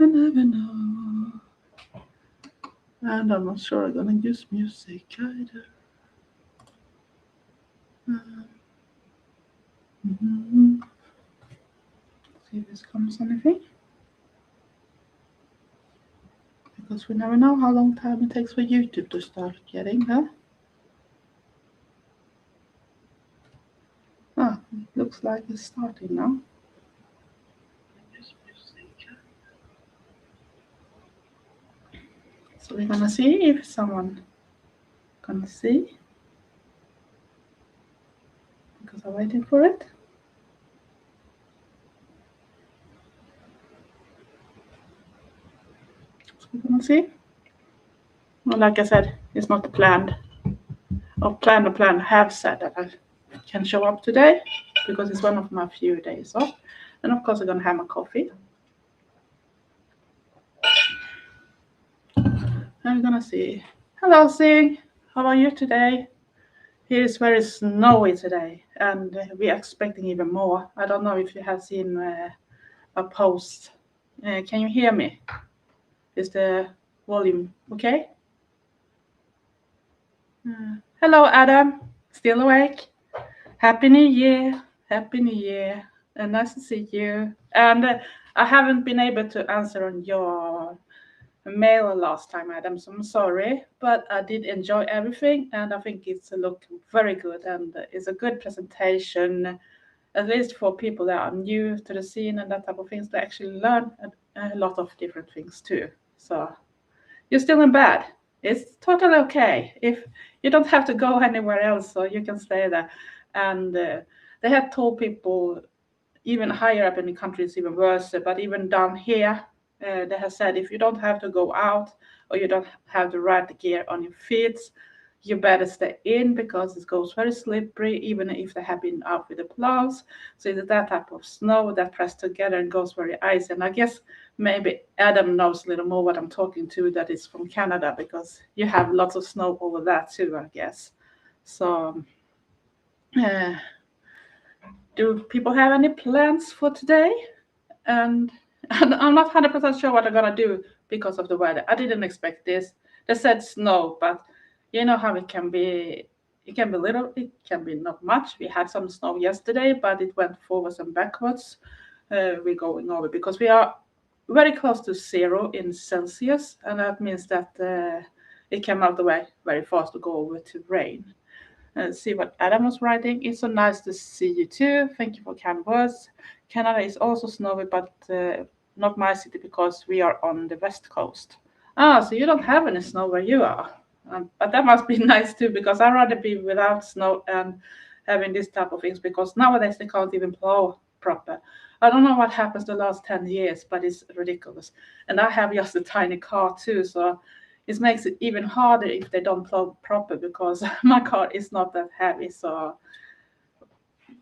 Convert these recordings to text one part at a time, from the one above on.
I never know. And I'm not sure I'm gonna use music either. Mm-hmm. See if this comes anything. Because we never know how long time it takes for YouTube to start getting that. Ah, it looks like it's starting now. So we're gonna see if someone can see because I'm waiting for it. So we're gonna see. Well, like I said, it's not planned. Or plan. Have said that I can show up today because it's one of my few days off. And of course, I'm gonna have my coffee. And we're gonna see. Hello, Sing. How are you today? Here is very snowy today, and we are expecting even more. I don't know if you have seen a post. Can you hear me? Is the volume okay? Hello, Adam. Still awake? Happy New Year. Happy New Year. Nice to see you. And I haven't been able to answer on your mail last time, Adam, so I'm sorry. But I did enjoy everything, and I think it's looked very good, and it's a good presentation, at least for people that are new to the scene and that type of things. They actually learn a lot of different things too. So you're still in bed. It's totally okay. If you don't have to go anywhere else, so you can stay there. And they have told people even higher up in the country it's even worse. But even down here, they have said if you don't have to go out or you don't have the right gear on your feet, you better stay in because it goes very slippery, even if they have been out with the plows. So it's that type of snow that press together and goes very icy. And I guess maybe Adam knows a little more what I'm talking to that is from Canada because you have lots of snow over that too, I guess. So, uh, do people have any plans for today? And I'm not 100% sure what I'm gonna do because of the weather. I didn't expect this. They said snow, but you know how it can be. It can be little. It can be not much. We had some snow yesterday, but it went forwards and backwards. We're going over because we are very close to 0 in Celsius, and that means that it came out the way very fast to go over to rain. See what Adam was writing. It's so nice to see you too. Thank you for kind words. Canada is also snowy, but not my city because we are on the west coast. Ah, so you don't have any snow where you are. But that must be nice too because I'd rather be without snow and having this type of things because nowadays they can't even plow proper. I don't know what happens the last 10 years, but it's ridiculous. And I have just a tiny car too, so it makes it even harder if they don't plow proper because my car is not that heavy. So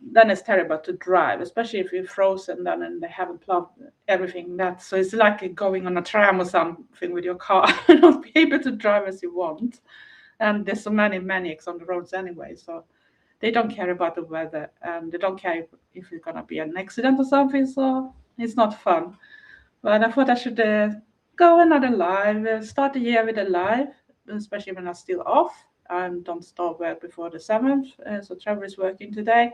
then it's terrible to drive, especially if you're frozen then and they haven't plowed everything. That so it's like going on a tram or something with your car and not be able to drive as you want. And there's so many maniacs on the roads anyway, so they don't care about the weather and they don't care if it's gonna be an accident or something. So it's not fun. But I thought I should go another live, start the year with a live, especially when I'm still off and don't start work before the 7th. So Trevor is working today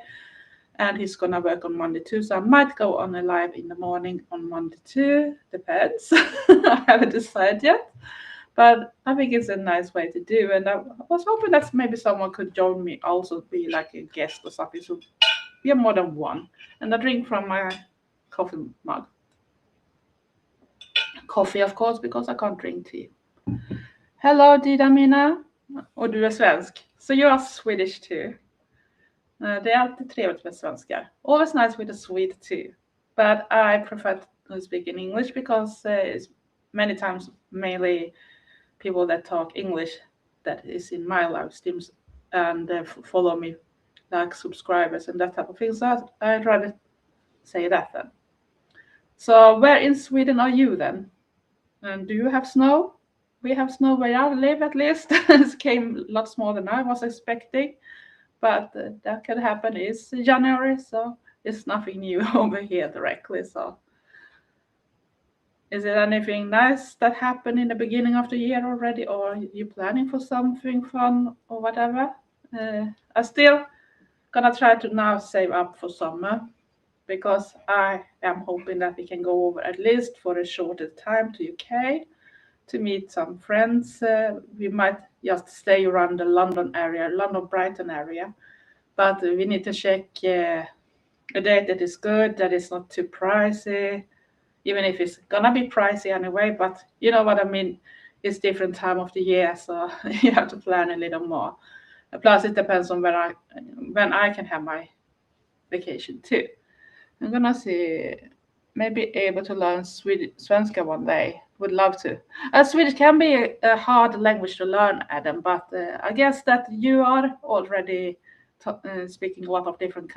and he's gonna work on Monday too. So I might go on a live in the morning on Monday too. Depends. I haven't decided yet. But I think it's a nice way to do. And I was hoping that maybe someone could join me, also be like a guest or something. So we are more than one. And I drink from my coffee mug. Coffee of course, because I can't drink tea. Hello Didamina. Och du är svensk. So you are Swedish too. Det är alltid trevligt med svenskar. Always nice with a sweet too. But I prefer to speak in English because it's many times mainly people that talk English that is in my live streams and follow me like subscribers and that type of thing. So I'd rather say that then. So where in Sweden are you then? And do you have snow? We have snow where I live at least. It came lots more than I was expecting. But that could happen. It's January, so it's nothing new over here directly. So Is there anything nice that happened in the beginning of the year already, or are you planning for something fun or whatever? I still gonna try to now save up for summer because I am hoping that we can go over at least for a shorter time to UK to meet some friends. We might just stay around the London area, London Brighton area, but we need to check a date that is good, that is not too pricey, even if it's gonna be pricey anyway. But you know what I mean. It's different time of the year, so you have to plan a little more. Plus, it depends on when I can have my vacation too. I'm gonna see, maybe able to learn Svenska one day. Would love to. Swedish can be a hard language to learn, Adam, but I guess that you are already speaking a lot of different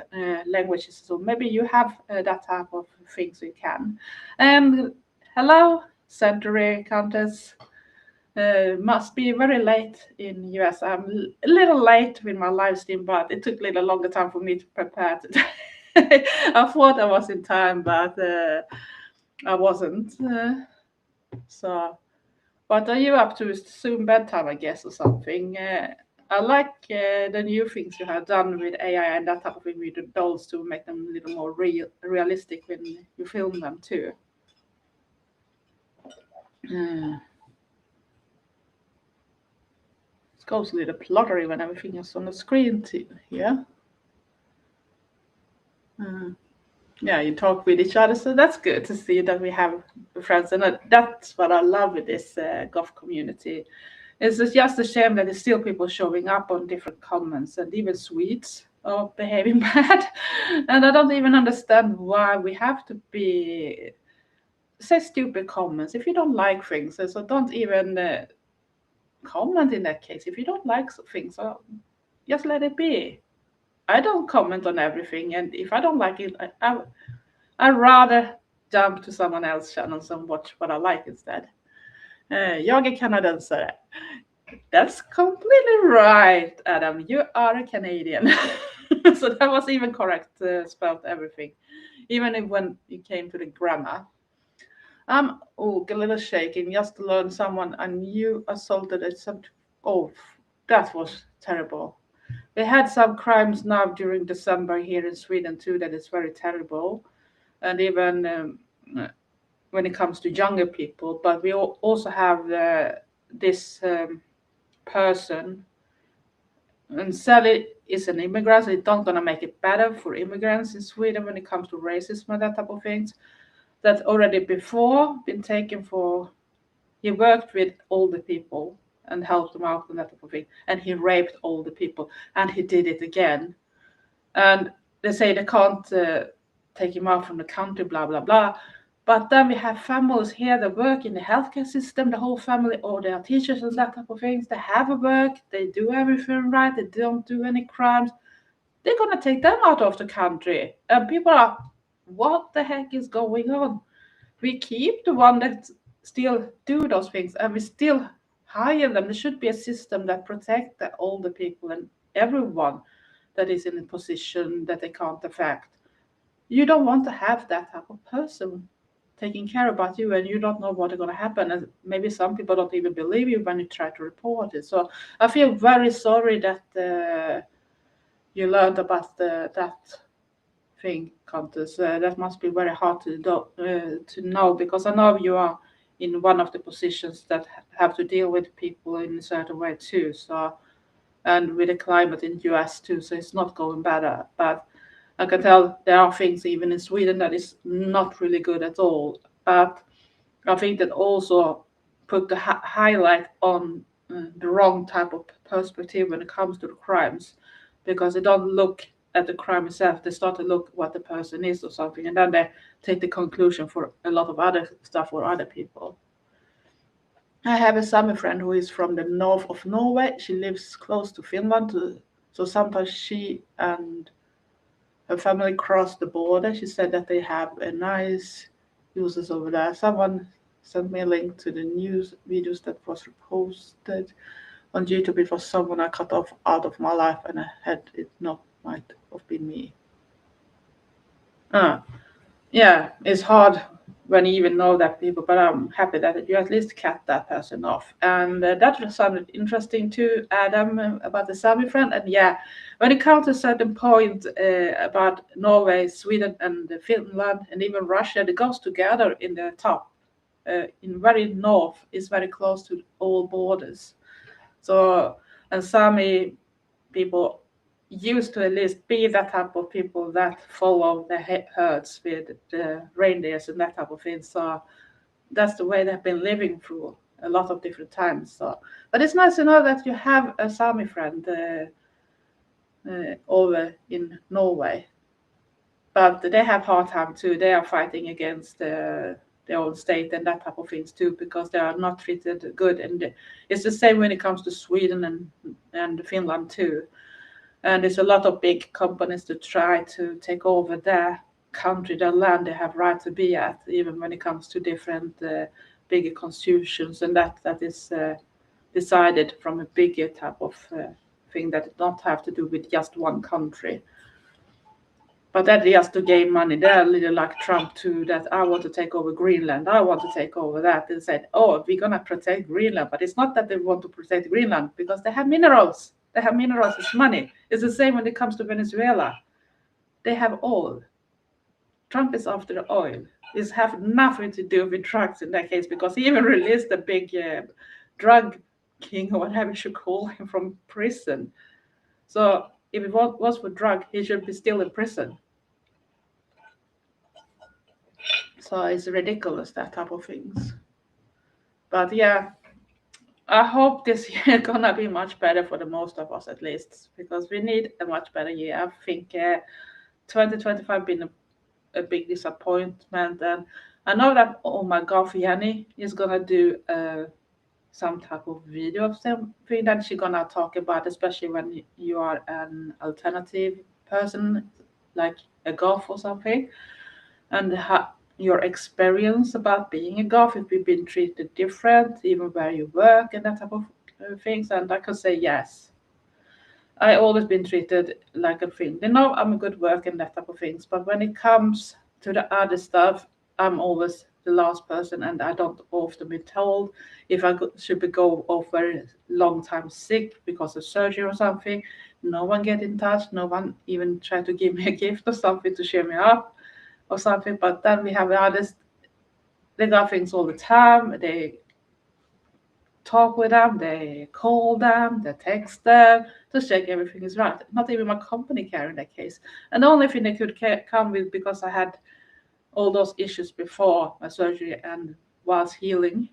languages, so maybe you have that type of things you can. And hello, Century Countess. Must be very late in US. I'm a little late with my live stream, but it took a little longer time for me to prepare today. I thought I was in time, but I wasn't. So, what are you up to? Soon bedtime, I guess, or something. I like the new things you have done with AI and that type of thing with the dolls to make them a little more realistic when you film them too. Uh, it goes a little plottery when everything is on the screen too. Yeah. Yeah, you talk with each other, so that's good to see that we have friends, and that's what I love with this golf community. It's just a shame that there's still people showing up on different comments, and even Swedes are behaving bad, and I don't even understand why we have to be say stupid comments if you don't like things. So don't even comment in that case. If you don't like things, just let it be. I don't comment on everything, and if I don't like it, I'd rather jump to someone else's channels and watch what I like instead. Jag är kanadensare. That's completely right, Adam. You are a Canadian. So that was even correct, spelled everything, even if when it came to the grammar. I'm a little shaking just to learn someone I knew assaulted at some. Oh, that was terrible. We had some crimes now during December here in Sweden too. That is very terrible, and even when it comes to younger people. But we also have this person, and Sally is an immigrant, so it's not going to make it better for immigrants in Sweden when it comes to racism and that type of things. That already before been taken for, he worked with older people and helped them out and that type of thing, and he raped older people, and he did it again. And they say they can't take him out from the country, blah blah blah. But then we have families here that work in the healthcare system, the whole family, or they are teachers and that type of things. They have a work, they do everything right, they don't do any crimes. They're gonna take them out of the country. And people are, what the heck is going on? We keep the one that still do those things, and we still hire them. There should be a system that protects the older people and everyone that is in a position that they can't affect. You don't want to have that type of person taking care about you, and you don't know what's going to happen, and maybe some people don't even believe you when you try to report it. So I feel very sorry that you learned about that thing, Countess. That must be very hard to know, because I know you are in one of the positions that have to deal with people in a certain way too. So, and with the climate in the US too, so it's not going better. But I can tell there are things even in Sweden that is not really good at all. But I think that also put the highlight on the wrong type of perspective when it comes to the crimes, because they don't look at the crime itself. They start to look what the person is or something, and then they take the conclusion for a lot of other stuff for other people. I have a summer friend who is from the north of Norway. She lives close to Finland, so sometimes she and her family cross the border. She said that they have a nice uses over there. Someone sent me a link to the news videos that was posted on YouTube. It was someone I cut off out of my life, and I had it not might have been me. Yeah, it's hard when you even know that people, but I'm happy that you at least cut that person off. And that sounded interesting too, Adam, about the Sami friend. And yeah, when it comes to a certain point about Norway, Sweden, and Finland, and even Russia, it goes together in the top. In very north is very close to all borders. So, and Sami people used to at least be that type of people that follow the herds with the reindeers and that type of thing. So that's the way they've been living through a lot of different times. So, but it's nice to know that you have a Sami friend over in Norway. But they have hard time too. They are fighting against their own state and that type of things too, because they are not treated good. And it's the same when it comes to Sweden and Finland too. And there's a lot of big companies to try to take over their country, their land they have right to be at, even when it comes to different bigger constitutions, and that is decided from a bigger type of thing that does not have to do with just one country. But that just to gain money. They're a little like Trump too, that I want to take over Greenland, I want to take over that. And said, oh, we're gonna protect Greenland. But it's not that they want to protect Greenland because they have minerals. They have minerals as money. It's the same when it comes to Venezuela. They have oil. Trump is after the oil. It's have nothing to do with drugs in that case because he even released a big drug king or whatever you should call him from prison. So if it was for drug, he should be still in prison. So it's ridiculous, that type of things. But yeah, I hope this year gonna be much better for the most of us at least, because we need a much better year. I think 2025 been a big disappointment, and I know that oh my god, Yanni is gonna do some type of video of something that she's gonna talk about, especially when you are an alternative person like a golf or something, and your experience about being a golf, if you've been treated different, even where you work and that type of things. And I can say yes. I always been treated like a thing. They know I'm a good worker and that type of things. But when it comes to the other stuff, I'm always the last person, and I don't often be told if I should be go off very long time sick because of surgery or something. No one get in touch. No one even try to give me a gift or something to cheer me up or something. But then we have others. They got things all the time. They talk with them, they call them, they text them to check everything is right. Not even my company care in that case. And the only thing they could come with, because I had all those issues before my surgery and was healing.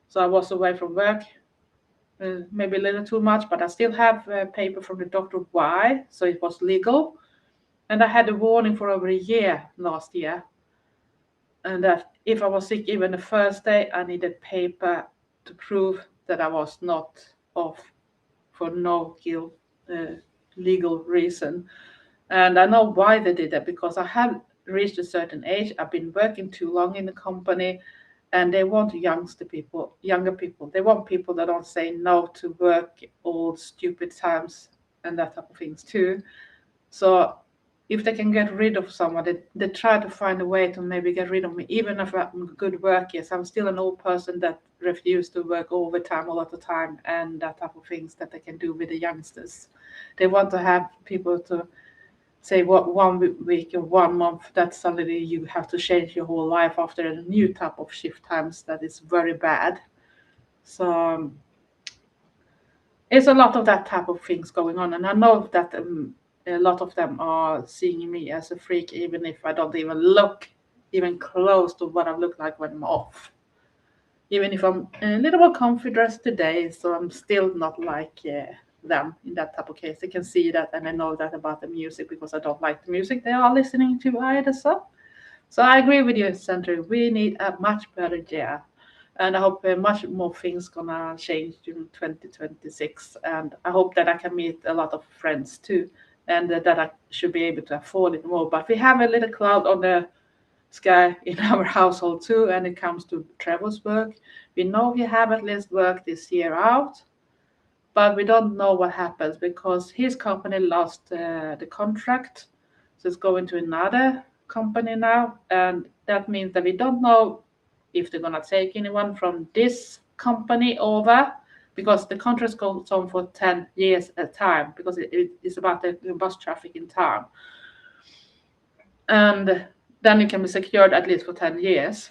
So I was away from work, maybe a little too much, but I still have a paper from the doctor why, so it was legal. And I had a warning for over a year last year. And that if I was sick even the first day, I needed paper to prove that I was not off for no legal reason. And I know why they did that, because I had reached a certain age. I've been working too long in the company, and they want younger people. They want people that don't say no to work all stupid times and that type of things too. So if they can get rid of someone, they try to find a way to maybe get rid of me. Even if I'm a good work, yes, I'm still an old person that refuse to work overtime all of the time and that type of things that they can do with the youngsters. They want to have people to say what 1 week or 1 month that suddenly you have to change your whole life after a new type of shift times that is very bad. So it's a lot of that type of things going on, and I know that a lot of them are seeing me as a freak, even if I don't even look even close to what I look like when I'm off. Even if I'm a little more comfy dressed today, so I'm still not like them in that type of case. They can see that, and I know that about the music because I don't like the music they are listening to either. So I agree with you, Sandra. We need a much better year, and I hope much more things gonna change in 2026. And I hope that I can meet a lot of friends too, and that I should be able to afford it more. But we have a little cloud on the sky in our household too, and it comes to Trevor's work. We know he have at least work this year out, but we don't know what happens because his company lost the contract, so it's going to another company now, and that means that we don't know if they're gonna take anyone from this company over, because the contract goes on for 10 years at a time, because it's about the bus traffic in town. And then you can be secured at least for 10 years.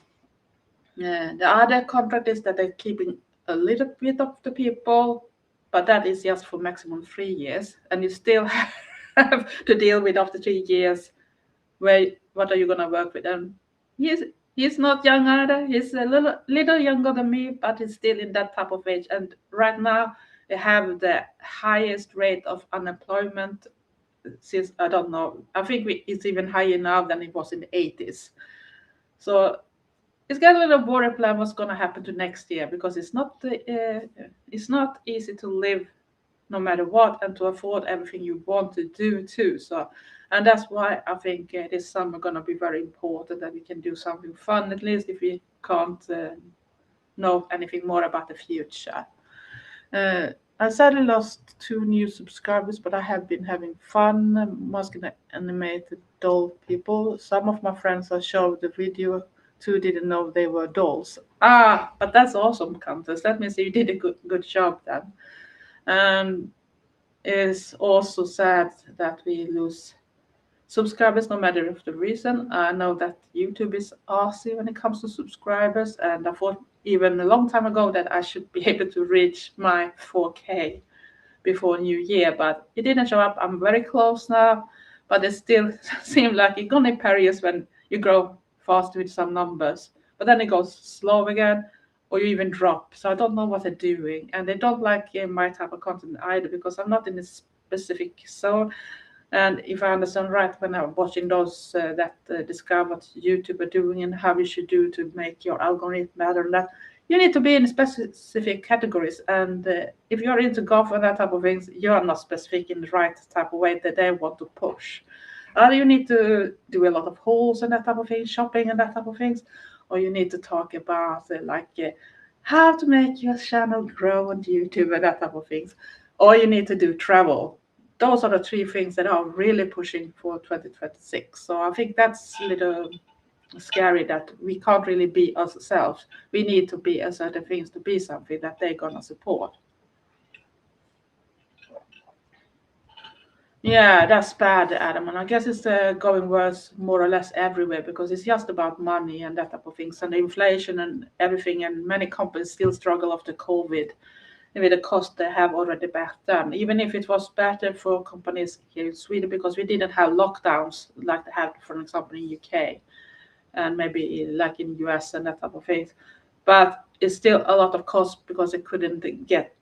The other contract is that they're keeping a little bit of the people, but that is just for maximum 3 years, and you still have to deal with after 3 years. What are you gonna work with? And he's not young either. He's a little younger than me, but he's still in that type of age. And right now they have the highest rate of unemployment since, I don't know. I think it's even higher now than it was in the 80s. So it's got a little worry plan what's going to happen to next year, because it's not easy to live no matter what and to afford everything you want to do too. So, and that's why I think this summer going to be very important, that we can do something fun, at least if we can't know anything more about the future. I sadly lost 2 new subscribers, but I have been having fun masking animated doll people. Some of my friends I showed the video to didn't know they were dolls. But that's awesome, Countess. That means you did a good job then. And it's also sad that we lose subscribers no matter of the reason. I know that YouTube is arsy when it comes to subscribers, and I thought even a long time ago that I should be able to reach my 4K before New Year, but it didn't show up. I'm very close now, but it still seems like it's gonna be periods when you grow fast with some numbers, but then it goes slow again, or you even drop. So I don't know what they're doing, and they don't like my type of content either, because I'm not in a specific zone. And if I understand right, when I'm watching those that describe what YouTube are doing and how you should do to make your algorithm better, and that you need to be in specific categories. And if you're into golf and that type of things, you are not specific in the right type of way that they want to push. Either you need to do a lot of hauls and that type of thing, shopping and that type of things, or you need to talk about how to make your channel grow on YouTube and that type of things, or you need to do travel. Those are the 3 things that are really pushing for 2026. So I think that's a little scary that we can't really be ourselves. We need to be a certain things to be something that they're gonna support. Yeah, that's bad, Adam. And I guess it's going worse more or less everywhere, because it's just about money and that type of things, and the inflation and everything. And many companies still struggle after COVID with the cost they have already back then. Even if it was better for companies here in Sweden, because we didn't have lockdowns like they had, for example, in UK and maybe like in US and that type of things. But it's still a lot of cost, because they couldn't get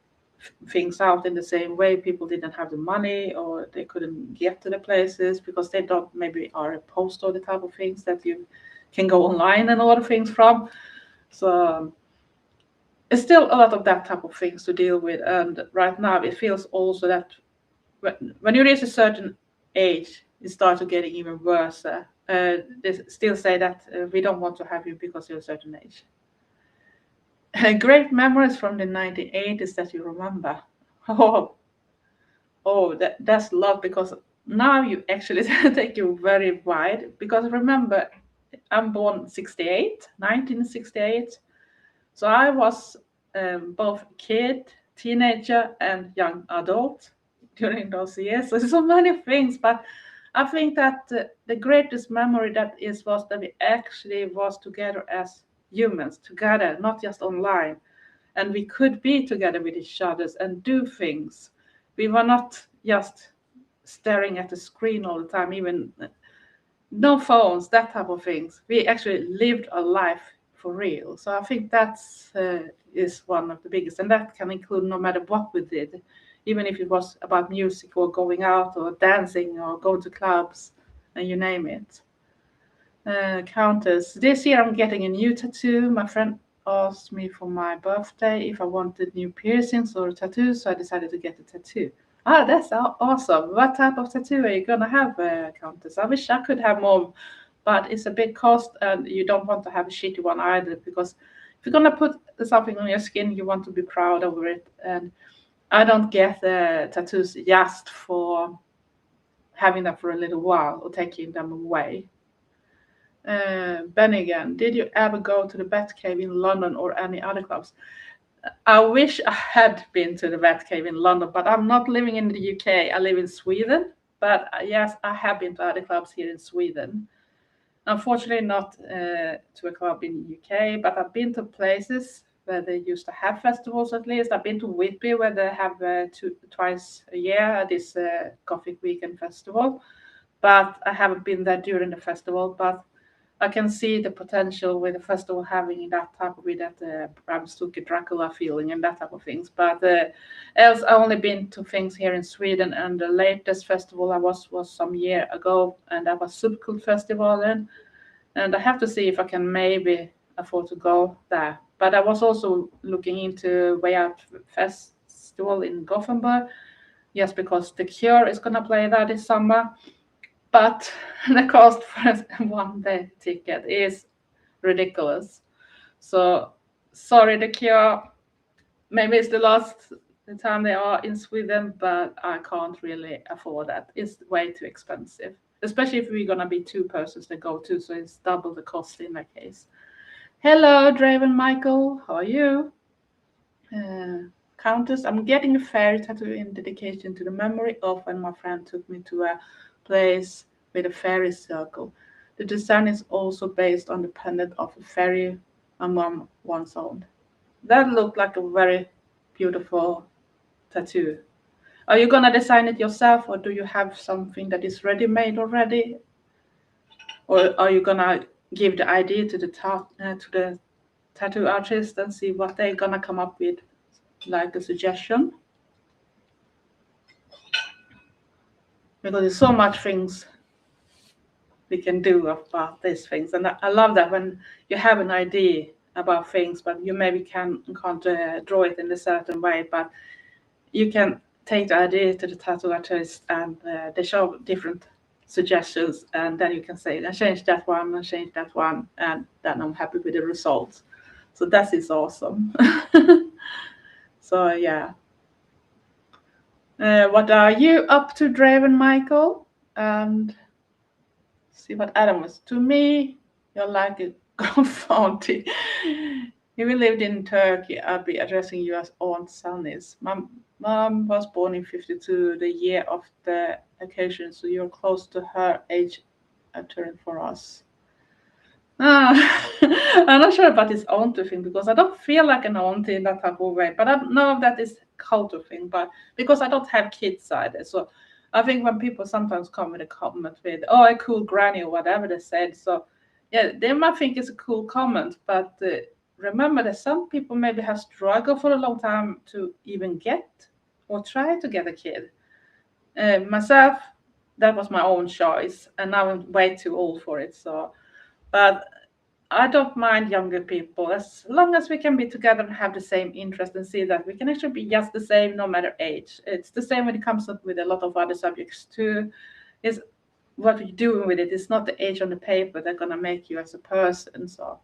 things out in the same way. People didn't have the money, or they couldn't get to the places because they don't maybe are a post or the type of things that you can go online and order things from. So it's still a lot of that type of things to deal with. And right now it feels also that when you reach a certain age, it starts to getting even worse. They still say that we don't want to have you because you're a certain age. Great memories from the 1980s that you remember. That's love, because now you actually take you very wide. Because remember, I'm born 1968. So I was both kid, teenager, and young adult during those years. So there's so many things, but I think that the greatest memory was that we actually was together as humans, together, not just online, and we could be together with each other and do things. We were not just staring at the screen all the time, even no phones, that type of things. We actually lived a life for real. So I think that's is one of the biggest, and that can include no matter what we did, even if it was about music or going out or dancing or going to clubs, and you name it. Countess, this year I'm getting a new tattoo. My friend asked me for my birthday if I wanted new piercings or tattoos, so I decided to get a tattoo. That's awesome. What type of tattoo are you gonna have, Countess? I wish I could have more, but it's a big cost, and you don't want to have a shitty one either, because if you're gonna put something on your skin, you want to be proud over it. And I don't get tattoos just for having them for a little while or taking them away. Bennigan, did you ever go to the Batcave in London or any other clubs? I wish I had been to the Batcave in London, but I'm not living in the UK. I live in Sweden. But yes, I have been to other clubs here in Sweden. Unfortunately, not to a club in the UK, but I've been to places where they used to have festivals at least. I've been to Whitby where they have twice a year this Gothic Weekend festival, but I haven't been there during the festival. But I can see the potential with the festival having that type of with that Bram Stoker Dracula feeling and that type of things. But else, I only been to things here in Sweden, and the latest festival I was some year ago, and that was Subkult Festival then. And I have to see if I can maybe afford to go there. But I was also looking into Way Out Festival in Gothenburg, yes, because The Cure is gonna play there this summer. But the cost for a one-day ticket is ridiculous. So sorry, The Cure. Maybe it's the last time they are in Sweden, but I can't really afford that. It's way too expensive, especially if we're gonna be two persons to go to. So it's double the cost in that case. Hello, Draven Michael. How are you? Countess, I'm getting a fairy tattoo in dedication to the memory of when my friend took me to a place with a fairy circle. The design is also based on the pendant of a fairy my mom once owned. That looked like a very beautiful tattoo. Are you gonna design it yourself, or do you have something that is ready made already, or are you gonna give the idea to the tattoo artist and see what they're gonna come up with, like a suggestion? Because there's so much things we can do about these things, and I love that when you have an idea about things, but you maybe can't draw it in a certain way, but you can take the idea to the tattoo artist, and they show different suggestions, and then you can say, I change that one, I change that one, and then I'm happy with the results. So that is awesome. So yeah. What are you up to, Draven Michael? And see what Adam was. To me, you're like a confounding. If we lived in Turkey, I'd be addressing you as Aunt Sunnis. My mom was born in 52, the year of the occasion, so you're close to her age turn for us. I'm not sure about this auntie thing because I don't feel like an auntie in that type of way, but I know that is culture thing. But because I don't have kids either, so I think when people sometimes come with a comment with "oh, a cool granny" or whatever they said, so yeah, they might think it's a cool comment, but remember that some people maybe have struggled for a long time to even get or try to get a kid. Myself, that was my own choice, and now I'm way too old for it. So, but I don't mind younger people as long as we can be together and have the same interest and see that we can actually be just the same no matter age. It's the same when it comes up with a lot of other subjects too. Is what we're doing with it. It's not the age on the paper that's gonna make you as a person. So,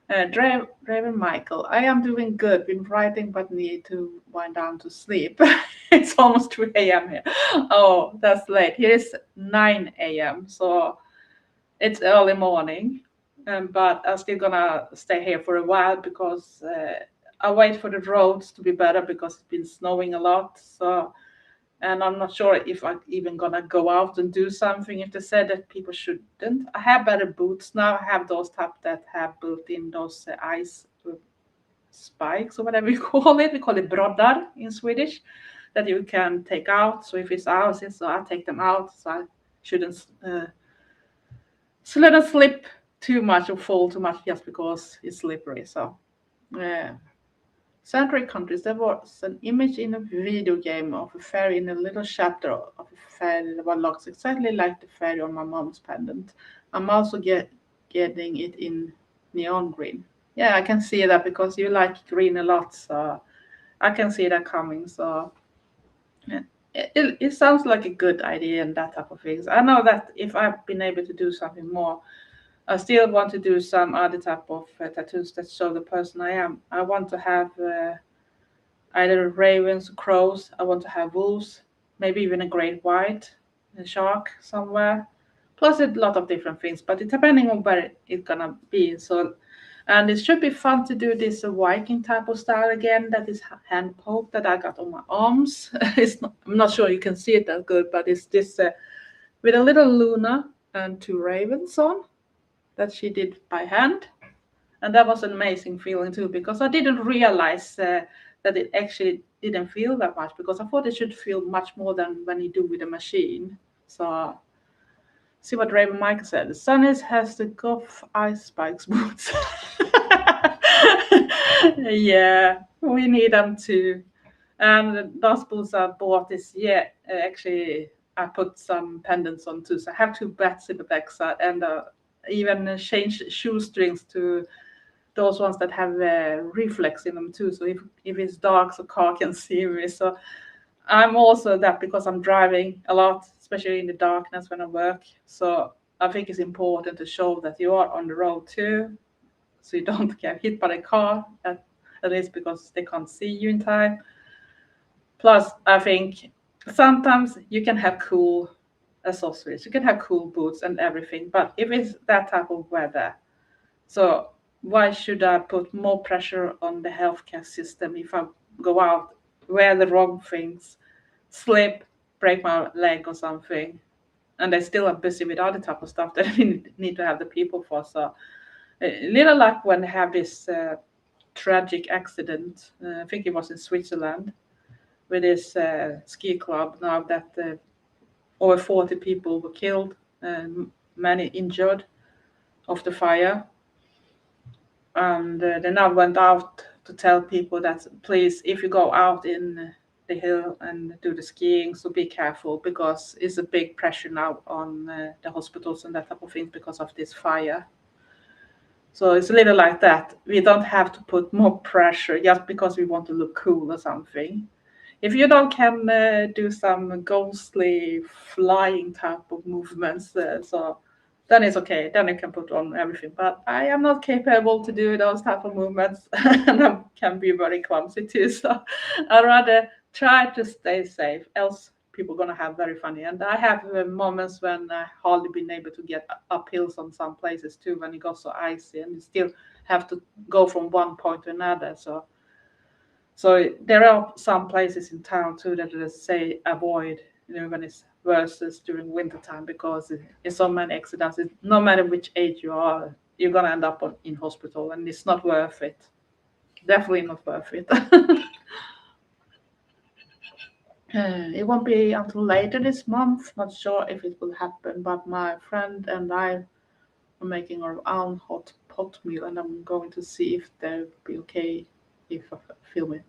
Draven Michael, I am doing good. Been writing, but need to wind down to sleep. It's almost 3 a.m. here. Oh, that's late. Here is 9 a.m. So it's early morning, but I'm still gonna stay here for a while because I wait for the roads to be better because it's been snowing a lot. So, and I'm not sure if I'm even gonna go out and do something. If they said that people shouldn't, I have better boots now. I have those type that have built in those ice spikes or whatever you call it. We call it broddar in Swedish, that you can take out. So if it's ice, so I take them out. So I shouldn't. So let us slip too much or fall too much just because it's slippery. So, Centric countries, there was an image in a video game of a fairy in a little chapter of a fairy that looks exactly like the fairy on my mom's pendant. I'm also getting it in neon green. Yeah, I can see that because you like green a lot, so I can see that coming. So yeah. It sounds like a good idea and that type of things. I know that if I've been able to do something more, I still want to do some other type of tattoos that show the person I am. I want to have either ravens, crows. I want to have wolves, maybe even a great white, a shark somewhere, Plus a lot of different things, but it's depending on where it's gonna be. So, and it should be fun to do this Viking type of style again. That is hand poke that I got on my arms. I'm not sure you can see it that good, but it's this with a little Luna and 2 ravens on that she did by hand. And that was an amazing feeling too, because I didn't realize that it actually didn't feel that much, because I thought it should feel much more than when you do with a machine. So see what Raven Michael said. The Sunnis has the Goff Ice Spikes boots. Yeah, we need them too. And those boots I bought this year, actually, I put some pendants on too. So I have 2 bats in the backside, and even changed shoestrings to those ones that have reflex in them too. So if it's dark, so car can see me. So I'm also that, because I'm driving a lot, especially in the darkness when I work. So I think it's important to show that you are on the road too, so you don't get hit by the car, at least because they can't see you in time. Plus, I think sometimes you can have cool accessories, you can have cool boots and everything, but if it's that type of weather, so why should I put more pressure on the healthcare system if I go out, wear the wrong things, slip, break my leg or something, and they still are busy with other type of stuff that we need to have the people for. So a little like when they have this tragic accident, I think it was in Switzerland, with this ski club now that over 40 people were killed and many injured of the fire. And they now went out to tell people that, please, if you go out in the hill and do the skiing, so be careful, because it's a big pressure now on the hospitals and that type of things because of this fire. So it's a little like that. We don't have to put more pressure just because we want to look cool or something. If you don't can do some ghostly flying type of movements, so then it's okay. Then you can put on everything. But I am not capable to do those type of movements, and I can be very clumsy too. So I'd rather try to stay safe. Else, people gonna have very funny. And I have moments when I hardly been able to get up hills on some places too, when it got so icy, and you still have to go from one point to another. So there are some places in town too that they say avoid, when it's versus during winter time, because it's so many accidents. No matter which age you are, you're gonna end up in hospital, and it's not worth it. Definitely not worth it. It won't be until later this month. Not sure if it will happen, but my friend and I are making our own hot pot meal, and I'm going to see if they'll be okay if I film it.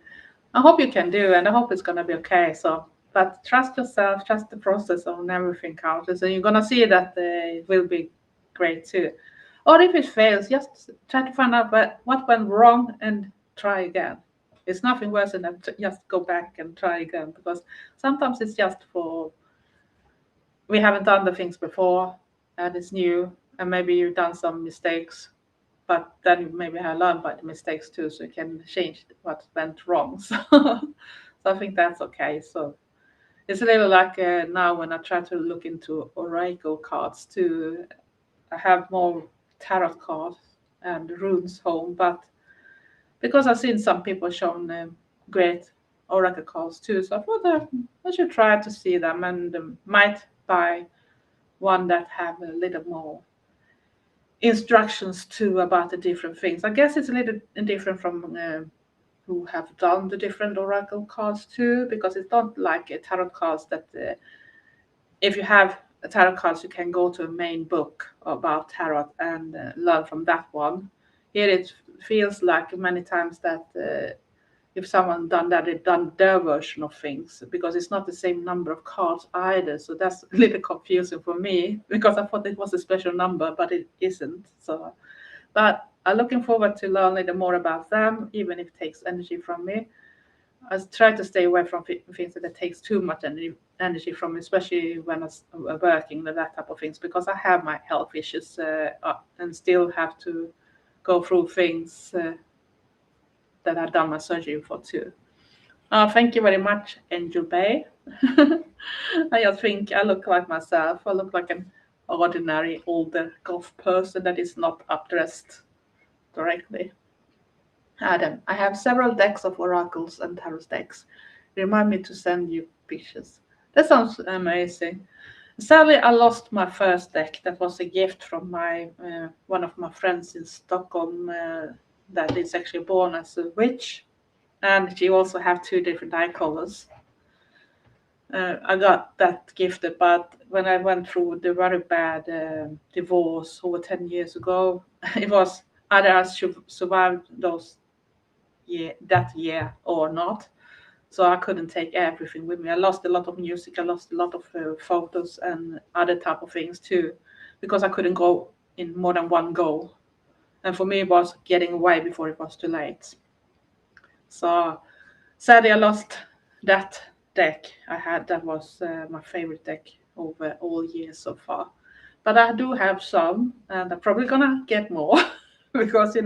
I hope you can do, and I hope it's gonna be okay. So, but trust yourself, trust the process, and everything counts. So you're gonna see that it will be great too. Or if it fails, just try to find out what went wrong and try again. It's nothing worse than to just go back and try again, because sometimes it's just for we haven't done the things before and it's new, and maybe you've done some mistakes, but then you maybe have learned by the mistakes too, so you can change what went wrong. So I think that's okay. So it's a little like now when I try to look into oracle cards too. I have more tarot cards and runes home, but because I've seen some people showing great oracle cards too, so I thought I should try to see them, and might buy one that have a little more instructions too about the different things. I guess it's a little different from who have done the different oracle cards too, because it's not like a tarot cards that if you have a tarot cards, you can go to a main book about tarot and learn from that one. Here it feels like many times that if someone done that, they've done their version of things, because it's not the same number of cards either. So that's a little confusing for me, because I thought it was a special number, but it isn't. So, but I'm looking forward to learn a little more about them, even if it takes energy from me. I try to stay away from things that takes too much energy from me, especially when I'm working and that type of things, because I have my health issues and still have to go through things that I've done my surgery for too. Thank you very much, Angel Bay. I just think I look like myself. I look like an ordinary older golf person that is not updressed directly. Adam, I have several decks of oracles and tarot decks. Remind me to send you pictures. That sounds amazing. Sadly, I lost my first deck. That was a gift from my one of my friends in Stockholm that is actually born as a witch, and she also have two different eye colors. I got that gifted, but when I went through the very bad divorce over 10 years ago, it was either I survived that year or not. So I couldn't take everything with me. I lost a lot of music. I lost a lot of photos and other type of things too, because I couldn't go in more than one go. And for me, it was getting away before it was too late. So sadly, I lost that deck I had. That was my favorite deck over all years so far. But I do have some, and I'm probably gonna get more because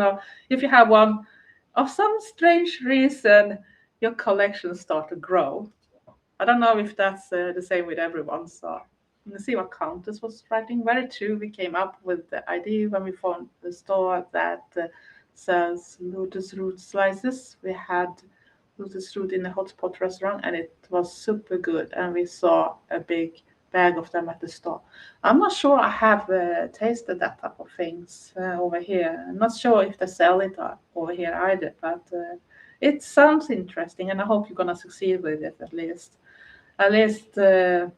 if you have one, of some strange reason, your collection start to grow. I don't know if that's the same with everyone. So let's see what Countess was writing. Very true. We came up with the idea when we found the store that sells lotus root slices. We had lotus root in a hotspot restaurant, and it was super good. And we saw a big bag of them at the store. I'm not sure I have tasted that type of things over here. I'm not sure if they sell it over here either, but it sounds interesting, and I hope you're gonna succeed with it at least. At least it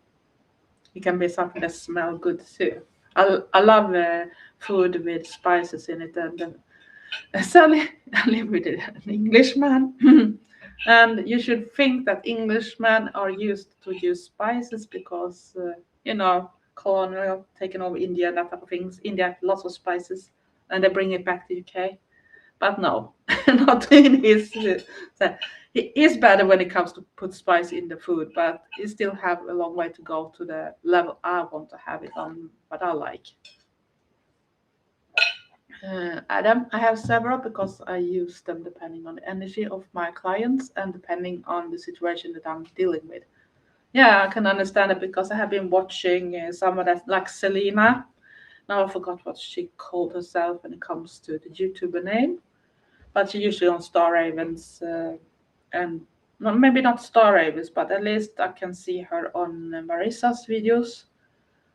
can be something that smells good too. I love food with spices in it, and sadly I live with an Englishman, and you should think that Englishmen are used to use spices because colonial taking over India and that type of things. India lots of spices, and they bring it back to UK. But no, not in his. He is better when it comes to put spice in the food, but he still have a long way to go to the level I want to have it on, what I like. Adam, I have several because I use them depending on the energy of my clients and depending on the situation that I'm dealing with. Yeah, I can understand it because I have been watching some of that, like Selena. Now I forgot what she called herself when it comes to the YouTuber name, but she usually on Star Ravens and maybe not Star Ravens, but at least I can see her on Marissa's videos.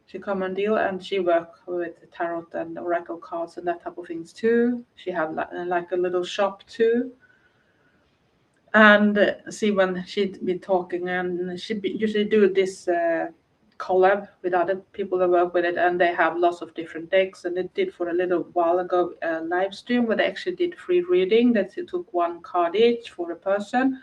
She come and deal, and she work with tarot and oracle cards and that type of things too. She have like a little shop too, and see when she'd be talking, and usually do this collab with other people that work with it, and they have lots of different decks. And they did for a little while ago a live stream where they actually did free reading, that they took one card each for a person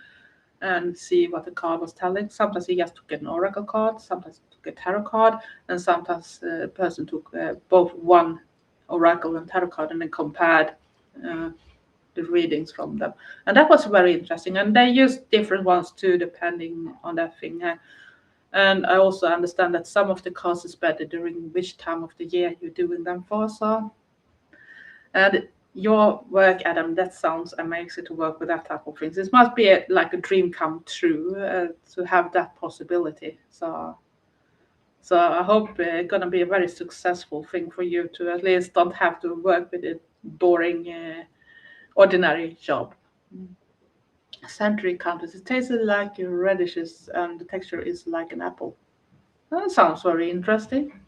and see what the card was telling. Sometimes he just took an oracle card, sometimes he took a tarot card, and sometimes a person took both one oracle and tarot card and then compared the readings from them. And that was very interesting. And they used different ones too, depending on that thing. And I also understand that some of the cards is better during which time of the year you're doing them for. So, and your work, Adam, that sounds amazing to work with that type of things. It must be like a dream come true to have that possibility. So I hope it's gonna be a very successful thing for you to at least don't have to work with a boring, ordinary job. Century counters. It tastes like radishes, and the texture is like an apple. That sounds very interesting.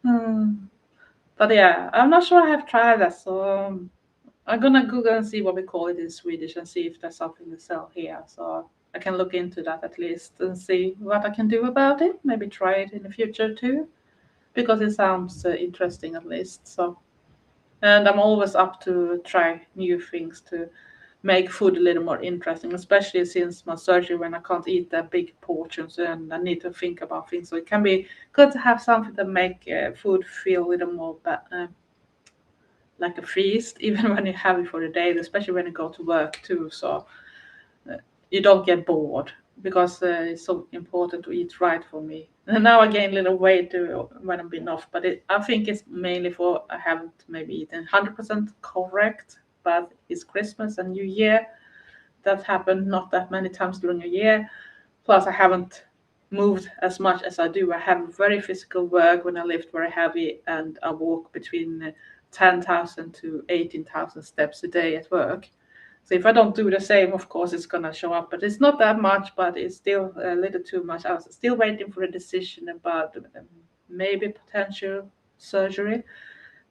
Hmm. But yeah, I'm not sure I have tried that, so I'm gonna Google and see what we call it in Swedish and see if there's something to sell here. So I can look into that at least and see what I can do about it. Maybe try it in the future too, because it sounds interesting at least. So, and I'm always up to try new things to make food a little more interesting, especially since my surgery when I can't eat that big portions and I need to think about things. So it can be good to have something to make food feel a little more like a feast, even when you have it for the day, especially when you go to work too. So you don't get bored because it's so important to eat right for me. And now I gain a little weight when I've been off, but I think it's mainly for I haven't maybe eaten 100% correct, but it's Christmas and New Year. That happened not that many times during a year. Plus, I haven't moved as much as I do. I have very physical work when I lift very heavy, and I walk between 10,000 to 18,000 steps a day at work. So if I don't do the same, of course, it's gonna show up. But it's not that much, but it's still a little too much. I was still waiting for a decision about maybe potential surgery,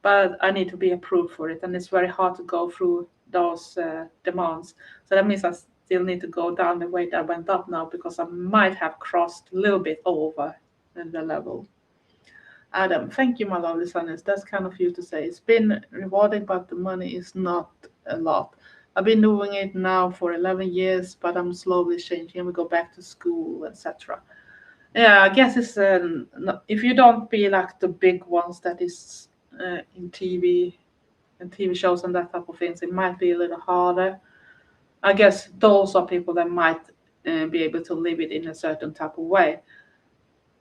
but I need to be approved for it, and it's very hard to go through those demands. So that means I still need to go down the weight I went up now, because I might have crossed a little bit over the level. Adam, thank you, my lovely listeners. That's kind of you to say. It's been rewarding, but the money is not a lot. I've been doing it now for 11 years, but I'm slowly changing. We go back to school, etc. Yeah, I guess it's if you don't be like the big ones that is in TV and TV shows and that type of things, it might be a little harder. I guess those are people that might be able to live it in a certain type of way.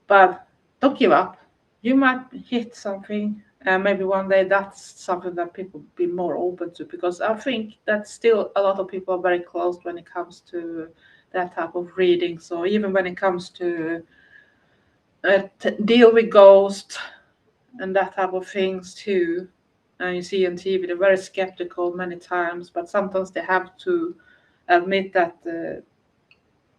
But don't give up. You might hit something, and maybe one day that's something that people be more open to, because I think that still a lot of people are very closed when it comes to that type of reading. So even when it comes to deal with ghosts and that type of things too. And you see on TV, they're very skeptical many times, but sometimes they have to admit that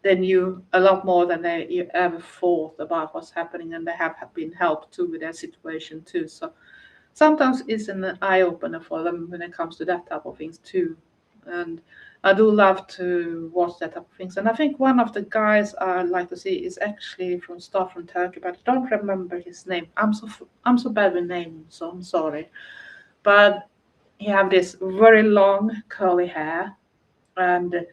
they knew a lot more than they ever thought about what's happening, and they have been helped too with their situation too. So sometimes it's an eye opener for them when it comes to that type of things too. And I do love to watch that type of things. And I think one of the guys I like to see is actually from Star from Turkey, but I don't remember his name. I'm so bad with names, so I'm sorry. But he have this very long curly hair, and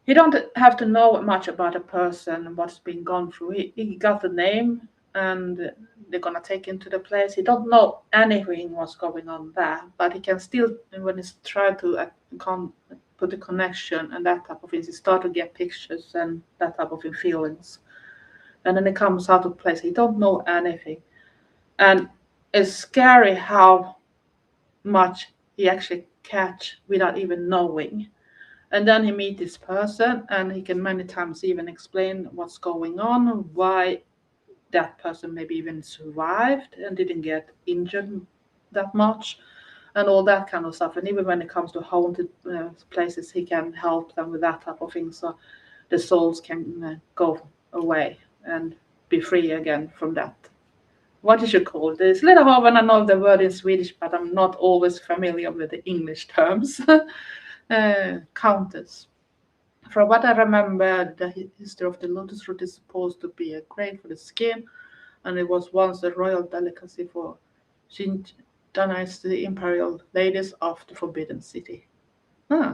you don't have to know much about a person and what's been gone through. He got the name, and they're gonna take him to the place. He don't know anything what's going on there, but he can still, when he's trying to put a connection and that type of things, he start to get pictures and that type of feelings. And then it comes out of place. He don't know anything, and it's scary how much he actually catch without even knowing. And then he meet this person, and he can many times even explain what's going on, why that person maybe even survived and didn't get injured that much, and all that kind of stuff. And even when it comes to haunted places, he can help them with that type of thing, so the souls can go away and be free again from that. What is it called? It's a little hard when I know the word in Swedish, but I'm not always familiar with the English terms. Countess. From what I remember, the history of the lotus root is supposed to be a great for the skin, and it was once a royal delicacy for Qing dynasty imperial ladies of the Forbidden City.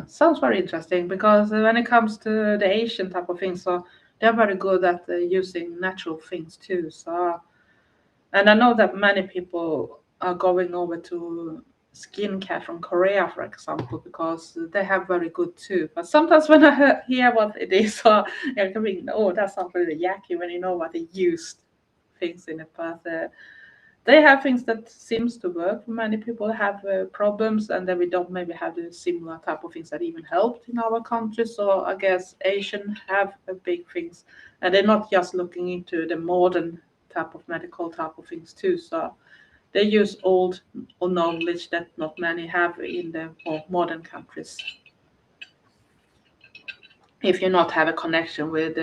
Sounds very interesting, because when it comes to the Asian type of things, so they're very good at using natural things too. So, and I know that many people are going over to skincare from Korea, for example, because they have very good too. But sometimes when I hear what it is, I can think, oh, that sounds really yucky when you know what they used things in it. But they have things that seems to work. Many people have problems, and then we don't maybe have the similar type of things that even helped in our country. So I guess Asian have a big things, and they're not just looking into the modern type of medical type of things too. So they use old knowledge that not many have in the more modern countries. If you not have a connection with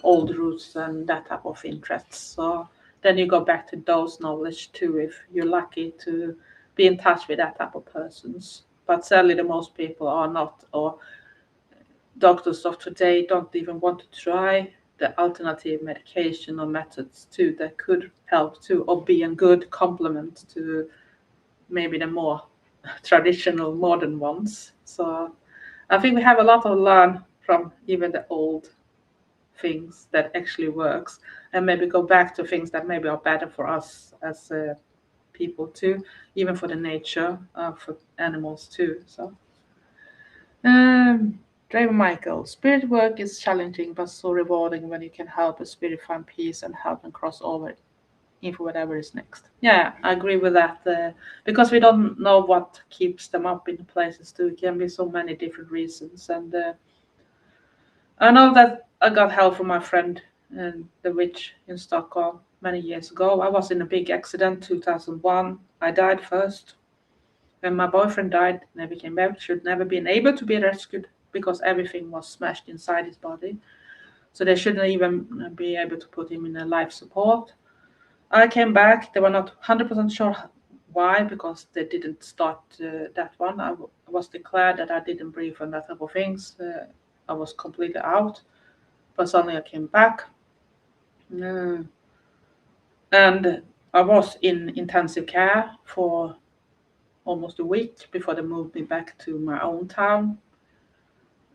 old roots and that type of interests, so then you go back to those knowledge too, if you're lucky to be in touch with that type of persons. But sadly, the most people are not, or doctors of today don't even want to try the alternative medication or methods too that could help too, or be a good complement to maybe the more traditional modern ones. So I think we have a lot to learn from even the old things that actually works, and maybe go back to things that maybe are better for us as people too, even for the nature, for animals too. So Draven Michael, spirit work is challenging but so rewarding when you can help a spirit find peace and help them cross over into whatever is next. Yeah, I agree with that, because we don't know what keeps them up in the places too. It can be so many different reasons, and I know that I got help from my friend and the witch in Stockholm many years ago. I was in a big accident, 2001. I died first. When my boyfriend died, never came back, should never been able to be rescued because everything was smashed inside his body. So they shouldn't even be able to put him in a life support. I came back. They were not 100% sure why, because they didn't start that one. I was declared that I didn't breathe and that type of things. I was completely out, but suddenly I came back. Uh, and I was in intensive care for almost a week before they moved me back to my own town.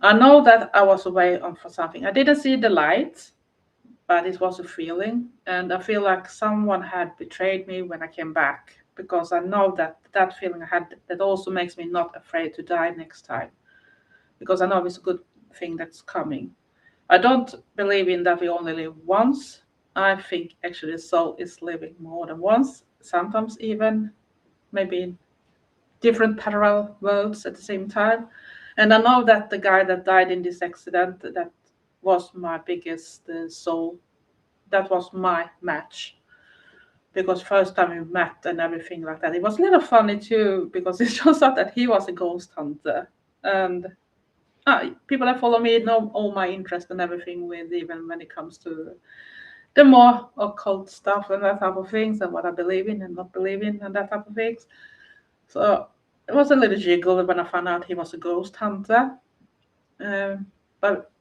I know that I was away on for something. I didn't see the lights, but it was a feeling, and I feel like someone had betrayed me when I came back, because I know that that feeling I had, that also makes me not afraid to die next time, because I know it's a good thing that's coming. I don't believe in that we only live once. I think actually the soul is living more than once, sometimes even maybe in different parallel worlds at the same time. And I know that the guy that died in this accident, that was my biggest soul. That was my match, because first time we met and everything like that, it was a little funny too, because it shows out that he was a ghost hunter, and people that follow me know all my interest and everything, with even when it comes to the more occult stuff and that type of things, and what I believe in and not believe in and that type of things. So it was a little jiggle when I found out he was a ghost hunter. But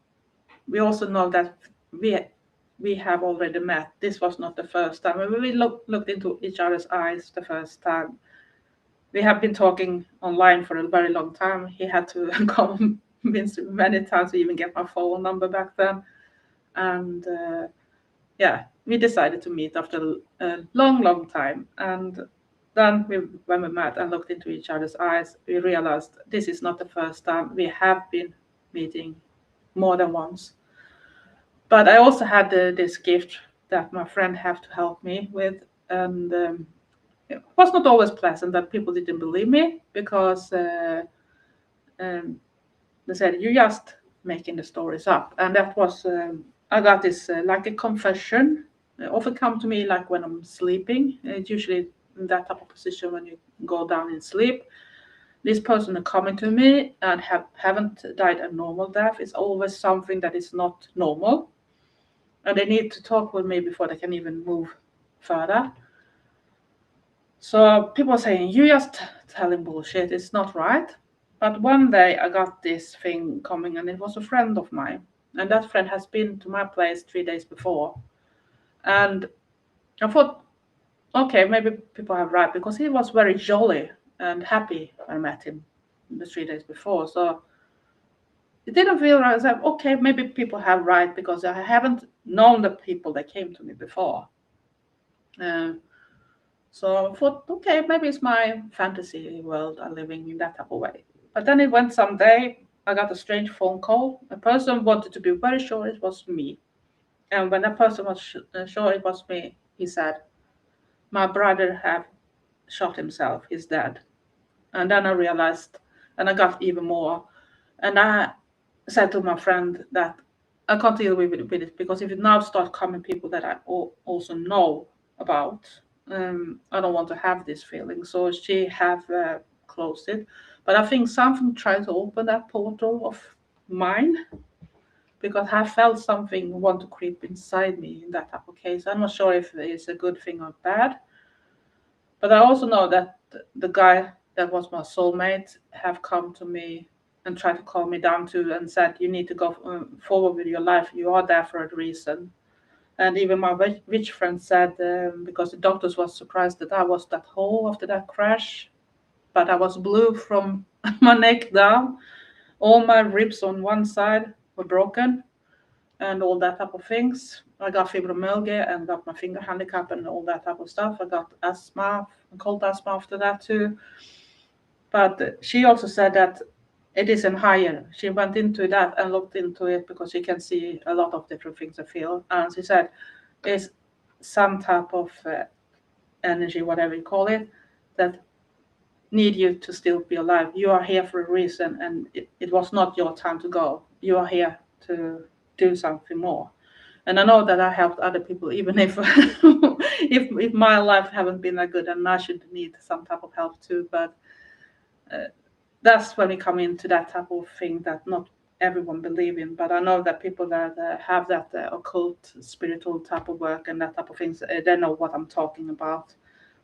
we also know that we have already met. This was not the first time. When we looked into each other's eyes the first time, we have been talking online for a very long time. He had to convince me many times to even get my phone number back then. And yeah, we decided to meet after a long, long time. And then when we met and looked into each other's eyes, we realized this is not the first time. We have been meeting more than once. But I also had this gift that my friend had to help me with, and it was not always pleasant that people didn't believe me, because um, they said you just making the stories up, and that was I got this like a confession. It often come to me like when I'm sleeping. It's usually in that type of position when you go down in sleep. This person are coming to me and haven't died a normal death. It's always something that is not normal, and they need to talk with me before they can even move further. So people are saying, you just telling bullshit, it's not right. But one day I got this thing coming, and it was a friend of mine. And that friend has been to my place 3 days before. And I thought, okay, maybe people have right, because he was very jolly and happy when I met him the 3 days before. So it didn't feel right. I said, okay, maybe people have right, because I haven't known the people that came to me before. Uh, So I thought, okay, maybe it's my fantasy world I'm living in that type of way. But then it went some day, I got a strange phone call. A person wanted to be very sure it was me. And when that person was sure it was me, he said, my brother have shot himself, he's dead. And then I realized, and I got even more. And I said to my friend that I can't deal with it, because if it now start coming people that I also know about, I don't want to have this feeling. So she have closed it. But I think something tried to open that portal of mine, because I felt something want to creep inside me in that type of case. I'm not sure if it's a good thing or bad. But I also know that the guy that was my soulmate have come to me and tried to calm me down too, and said, you need to go forward with your life. You are there for a reason. And even my rich friend said, because the doctors was surprised that I was that whole after that crash, but I was blue from my neck down. All my ribs on one side were broken, and all that type of things. I got fibromyalgia and got my finger handicap and all that type of stuff. I got asthma, cold asthma after that too. But she also said that it isn't higher. She went into that and looked into it, because she can see a lot of different things I feel. And she said it's some type of energy, whatever you call it, that need you to still be alive. You are here for a reason, and it was not your time to go. You are here to do something more. And I know that I helped other people, even if if my life haven't been that good, and I should need some type of help too. But that's when we come into that type of thing that not everyone believe in. But I know that people that have that occult, spiritual type of work and that type of things, they know what I'm talking about.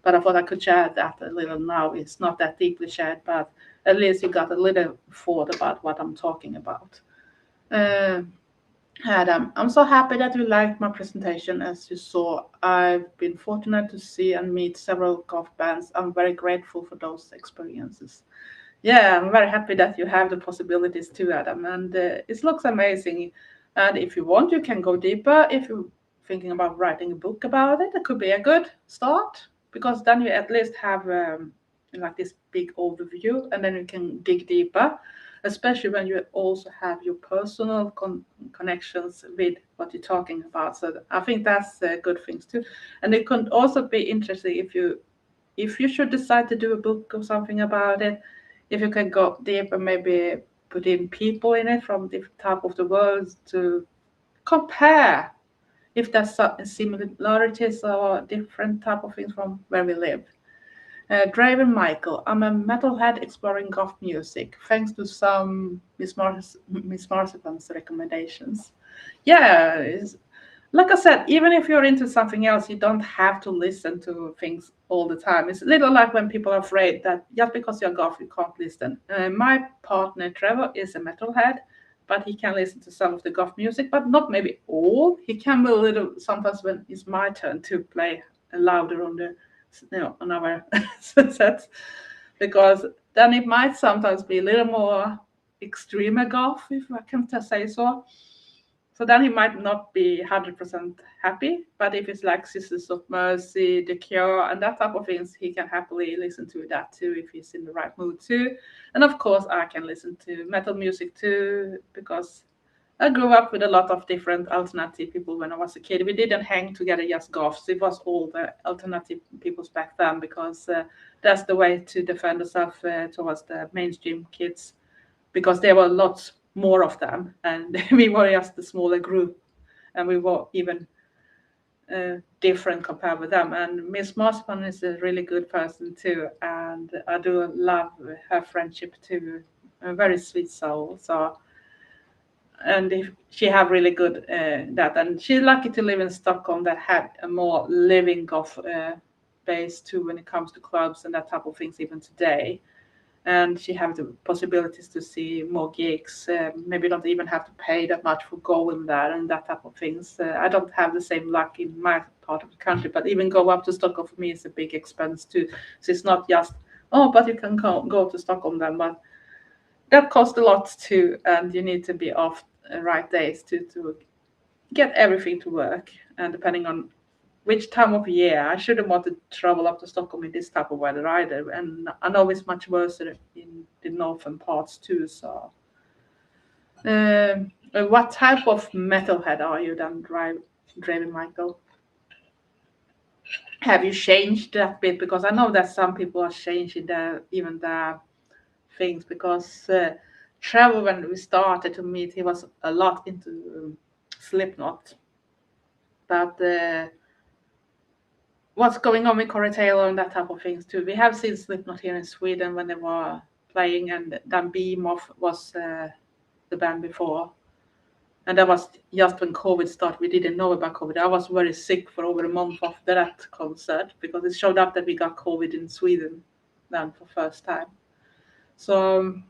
But I thought I could share that a little now. It's not that deeply shared, but at least you got a little thought about what I'm talking about. Uh, Adam, I'm so happy that you liked my presentation. As you saw, I've been fortunate to see and meet several golf bands. I'm very grateful for those experiences. Yeah, I'm very happy that you have the possibilities too, Adam, and it looks amazing. And if you want, you can go deeper. If you're thinking about writing a book about it, it could be a good start because then you at least have like this big overview, and then you can dig deeper, especially when you also have your personal connections with what you're talking about. So I think that's good things too, and it could also be interesting if you should decide to do a book or something about it, if you can go deep and maybe put in people in it from different type of the world to compare if there's similarities or different type of things from where we live. Draven Michael, I'm a metalhead exploring goth music, thanks to some Miss Marzipan's recommendations. Yeah, like I said, even if you're into something else, you don't have to listen to things all the time. It's a little like when people are afraid that just because you're goth, you can't listen. My partner Trevor is a metalhead, but he can listen to some of the goth music, but not maybe all. He can be a little sometimes when it's my turn to play louder on the on our sets, because then it might sometimes be a little more extreme goth, if I can say so. So then he might not be 100% happy, but if it's like Sisters of Mercy, The Cure, and that type of things, he can happily listen to that too if he's in the right mood too. And of course, I can listen to metal music too because I grew up with a lot of different alternative people when I was a kid. We didn't hang together just goths. It was all the alternative peoples back then because that's the way to defend yourself towards the mainstream kids because there were lots more of them and we were just a smaller group and we were even different compared with them. And Miss Mossman is a really good person too, and I do love her friendship too. A very sweet soul. So and if she have really good that, and she's lucky to live in Stockholm that had a more living goth base too when it comes to clubs and that type of things even today. And she have the possibilities to see more gigs. Maybe don't even have to pay that much for going there and that type of things. I don't have the same luck in my part of the country, but even go up to Stockholm for me is a big expense too. So it's not just but you can go to Stockholm then, but that costs a lot too, and you need to be off right days to get everything to work. And depending on which time of year, I shouldn't want to travel up to Stockholm in this type of weather either. And I know it's much worse in the northern parts too. So, what type of metalhead are you then, Draven Michael? Have you changed that bit? Because I know that some people are changing even their things because Trevor, when we started to meet, he was a lot into Slipknot. But what's going on with Corey Taylor and that type of things too? We have seen Slipknot here in Sweden when they were playing, and then Behemoth was the band before. And that was just when COVID started. We didn't know about COVID. I was very sick for over a month after that concert because it showed up that we got COVID in Sweden then for first time. So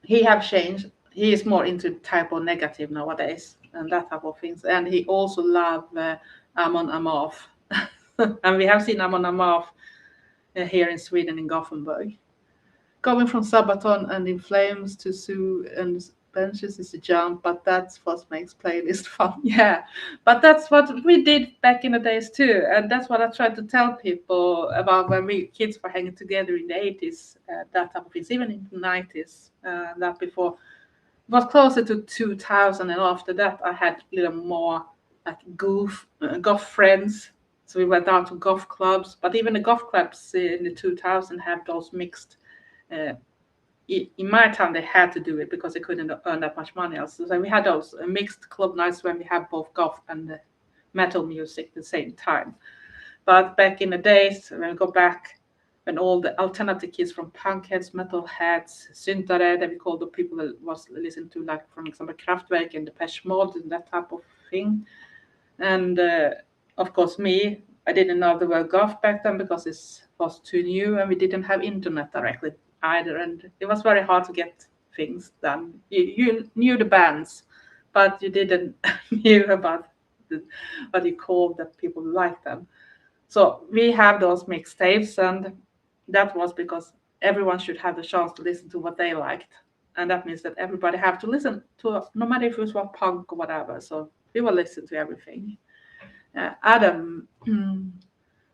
he have changed. He is more into type of negative nowadays and that type of things. And he also love Amon Amarth. And we have seen Amon Amarth here in Sweden in Gothenburg. Going from Sabaton and In Flames to Sue and Benches is a jump, but that's what makes playlist fun. Yeah, but that's what we did back in the days too, and that's what I tried to tell people about when we kids were hanging together in the 80s, that type of things, even in the 90s, that before. It was closer to 2000, and after that I had a little more like golf friends. So we went out to golf clubs, but even the golf clubs in the 2000 have those mixed in my town they had to do it because they couldn't earn that much money else. So we had those mixed club nights when we had both goth and metal music at the same time. But back in the days, when we go back, when all the alternative kids from punkheads, metalheads, syntare, that we call the people that was listening to, like, for example, Kraftwerk and Depeche Mode and that type of thing. And of course, me, I didn't know the word goth back then because it was too new and we didn't have internet directly either. And it was very hard to get things done. You knew the bands, but you didn't knew about what you called that people like them. So we have those mixtapes, and that was because everyone should have the chance to listen to what they liked. And that means that everybody have to listen to, no matter if it was punk or whatever. So we will listen to everything. Adam,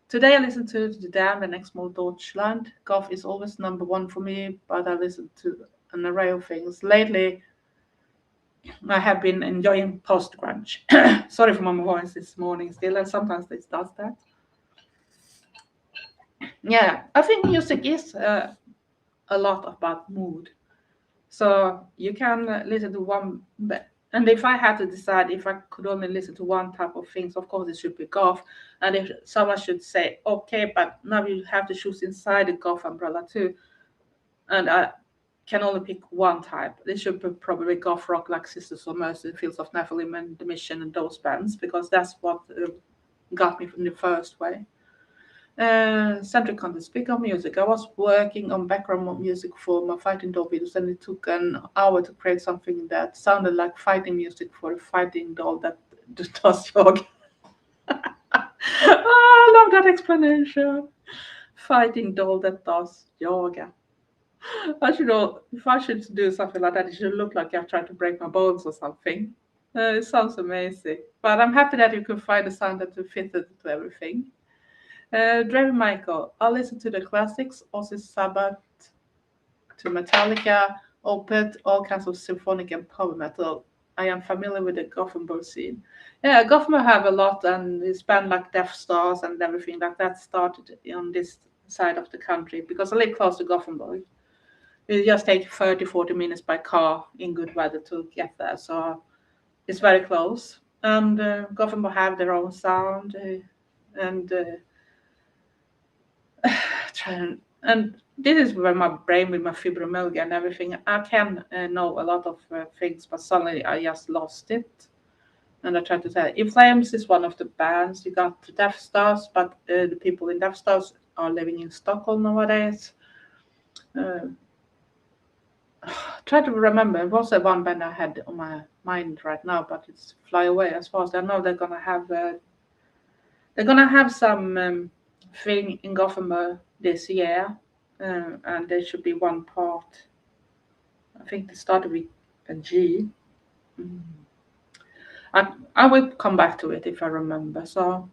today I listened to The Damned and Exmo Deutschland. Goth is always number one for me, but I listen to an array of things. Lately, I have been enjoying post-grunge. Sorry for my voice this morning still, and sometimes it does that. Yeah, I think music is a lot about mood. So you can listen to one, and if I had to decide if I could only listen to one type of things, of course it should be goth. And if someone should say, okay, but now you have to choose inside the goth umbrella too, and I can only pick one type, it should be probably goth rock like Sisters of Mercy, Fields of Nephilim, and The Mission, and those bands, because that's what got me in the first way. Centric content. Speak of music, I was working on background music for my fighting doll videos, and it took an hour to create something that sounded like fighting music for a fighting doll that does yoga. I love that explanation. Fighting doll that does yoga. I should know if I should do something like that. It should look like I've tried to break my bones or something. It sounds amazing, but I'm happy that you could find a sound that fitted to everything. Draven Michael, I listen to the classics, Ozzy Sabbath, to Metallica, Opeth, all kinds of symphonic and power metal. I am familiar with the Gothenburg scene. Yeah, Gothenburg have a lot, and it's band like Death Stars and everything like that started on this side of the country because I live close to Gothenburg. It just take 30-40 minutes by car in good weather to get there, so it's very close. And Gothenburg have their own sound, and and this is where my brain with my fibromyalgia and everything, I can know a lot of things, but suddenly I just lost it. And I tried to tell In Flames is one of the bands. You got the Death Stars, but the people in Death Stars are living in Stockholm nowadays. uh, Try to remember, it was the one band I had on my mind right now, but it's fly away as far as I know. They're gonna have some thing in Gothenburg this year, and there should be one part. I think they started with a G. Mm. I will come back to it if I remember. So,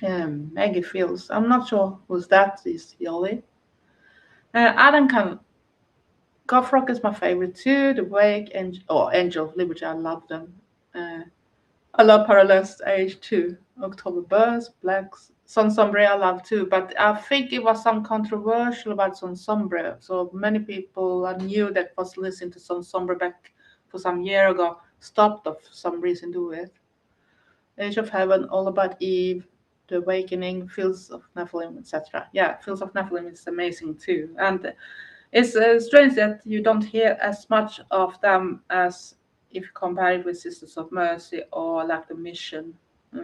Maggie Fields. I'm not sure who's that is, Yoli. Adam can. Goth Rock is my favorite too. The Wake and Angel of Liberty. I love them. Uh, I love Parallels Age too. October Burst, Blacks, Son Sombre I love too. But I think it was some controversial about Son Sombre. So many people I knew that was listening to Son Sombre back for some year ago stopped for some reason to it. Age of Heaven, All About Eve, The Awakening, Fields of Nephilim, etc. Yeah, Fields of Nephilim is amazing too. And it's strange that you don't hear as much of them as if you compare it with Sisters of Mercy or like The Mission,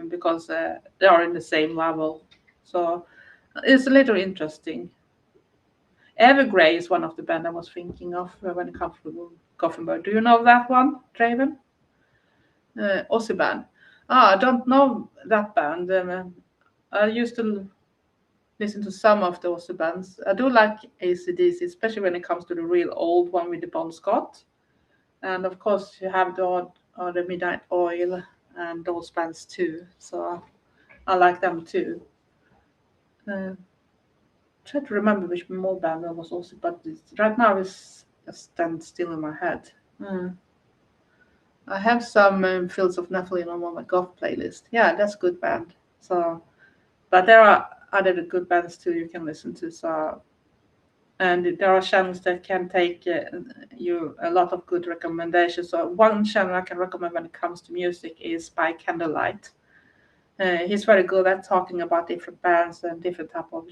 because they are in the same level. So it's a little interesting. Evergrey is one of the band I was thinking of when it comes to Gothenburg. Do you know that one, Draven? Aussie band. I don't know that band. I used to listen to some of those bands. I do like AC/DC, especially when it comes to the real old one with the Bon Scott. And of course, you have the Midnight Oil and those bands too. So I like them too. Uh, Try to remember which more band I was also, but right now it's just stand still in my head. I have some Fields of Nephilim on my golf playlist. Yeah, that's a good band. So, but there are other good bands too you can listen to. So and there are channels that can take you a lot of good recommendations. So one channel I can recommend when it comes to music is By Candlelight. He's very good at talking about different bands and different type of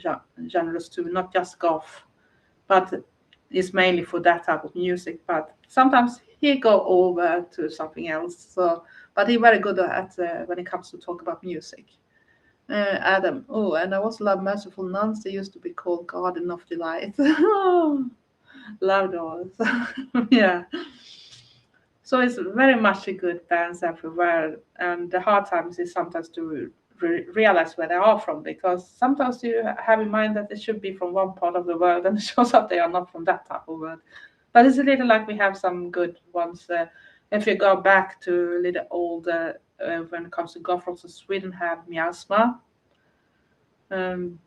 genres too, not just goth, but it's mainly for that type of music. But sometimes he go over to something else. So, but he's very good at when it comes to talk about music. Adam. Oh, and I also love Merciful Nuns. They used to be called Garden of Delight. Love those. Yeah. So it's very much a good bands everywhere, and the hard times is sometimes to realize where they are from, because sometimes you have in mind that they should be from one part of the world, and it shows up they are not from that type of world. But it's a little like we have some good ones. If you go back to a little older, when it comes to goth rocks, Sweden have Miasma. Um,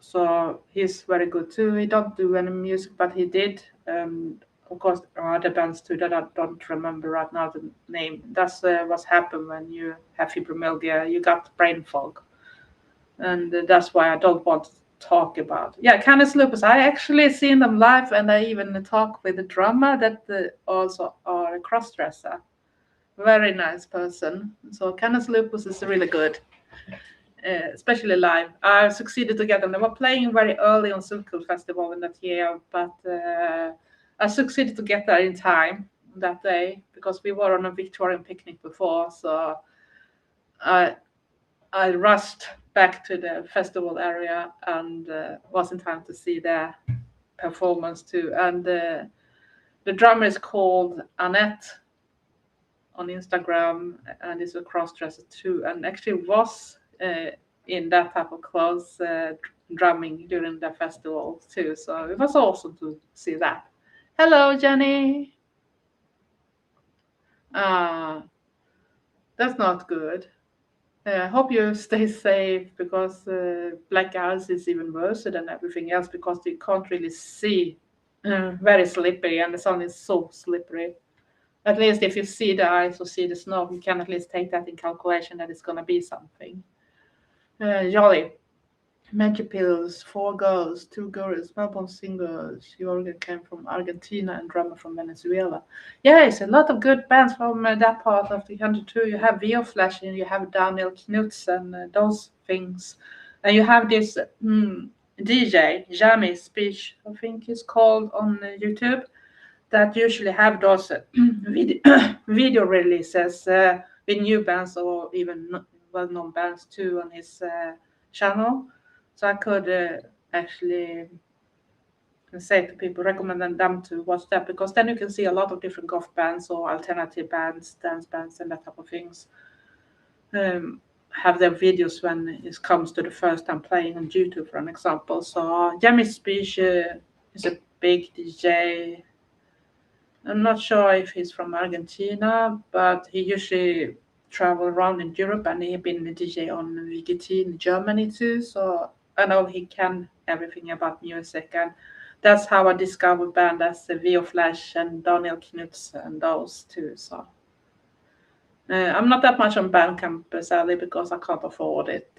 so he's very good too. He don't do any music, but he did. Of course, there are other bands too that I don't remember right now the name. That's what's happened when you have fibromyalgia. You got brain fog, and that's why I don't want to talk about. Yeah, Canis Lupus. I actually seen them live, and I even talk with the drummer that also are a crossdresser. Very nice person. So Canis Lupus is really good. Especially live. I succeeded to get them. They were playing very early on Subcool Festival in that year, but I succeeded to get there in time that day because we were on a Victorian picnic before. So I I rushed back to the festival area and was in time to see their performance too. And the drummer is called Annette on Instagram and is a cross-dresser too, and actually was in that type of clothes drumming during the festival too. So it was awesome to see that. Hello, Jenny. Uh, that's not good. I hope you stay safe because black ice is even worse than everything else because you can't really see. Very slippery, and the sun is so slippery. At least if you see the ice or see the snow, you can at least take that in calculation that it's going to be something. Jolly. Magic Pills, 4 girls, 2 girls, Melbourne singers. Jorgen came from Argentina and drummer from Venezuela. Yes, a lot of good bands from that part of the country too. You have Vio Flash and you have Daniel Knutz and those things. And you have this DJ, Jamie Speech, I think it's called on YouTube, that usually have those video, video releases with new bands or even well-known bands too on his channel. So I could actually say to people, recommend them to watch that because then you can see a lot of different goth bands or alternative bands, dance bands, and that type of things. Have their videos when it comes to the first time playing on YouTube, for an example. So Jamie Speech is a big DJ. I'm not sure if he's from Argentina, but he usually travel around in Europe and he's been a DJ on VGT in Germany too. So I know he can everything about music, and that's how I discovered band as Vio Flash and Daniel Knutz and those too. So I'm not that much on Bandcamp sadly because I can't afford it.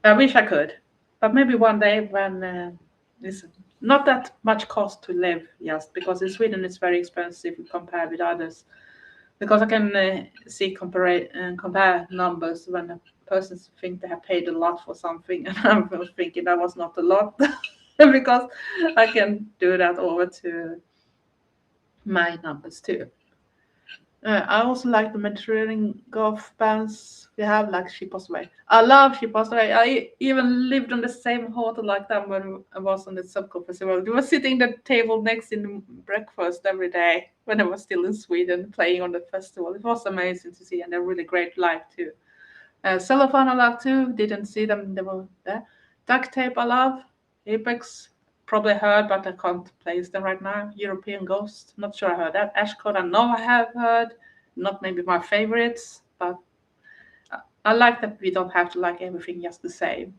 I wish I could, but maybe one day when it's not that much cost to live, just because in Sweden it's very expensive compared with others. Because I can compare numbers when a person think they have paid a lot for something, and I'm thinking that was not a lot, because I can do that over to my numbers too. I also like the Mediterranean golf bands we have, like She Passed Away. I love She Passed Away. I even lived on the same hotel like them when I was on the Subco Festival. We were sitting at the table next in breakfast every day when I was still in Sweden playing on the festival. It was amazing to see, and they're really great live too. Cellophane I love too. Didn't see them, they were there. Duct Tape I love. Apex probably heard, but I can't place them right now. European Ghost, not sure I heard that. Ashcode, I know I have heard. Not maybe my favorites, but I like that we don't have to like everything just the same.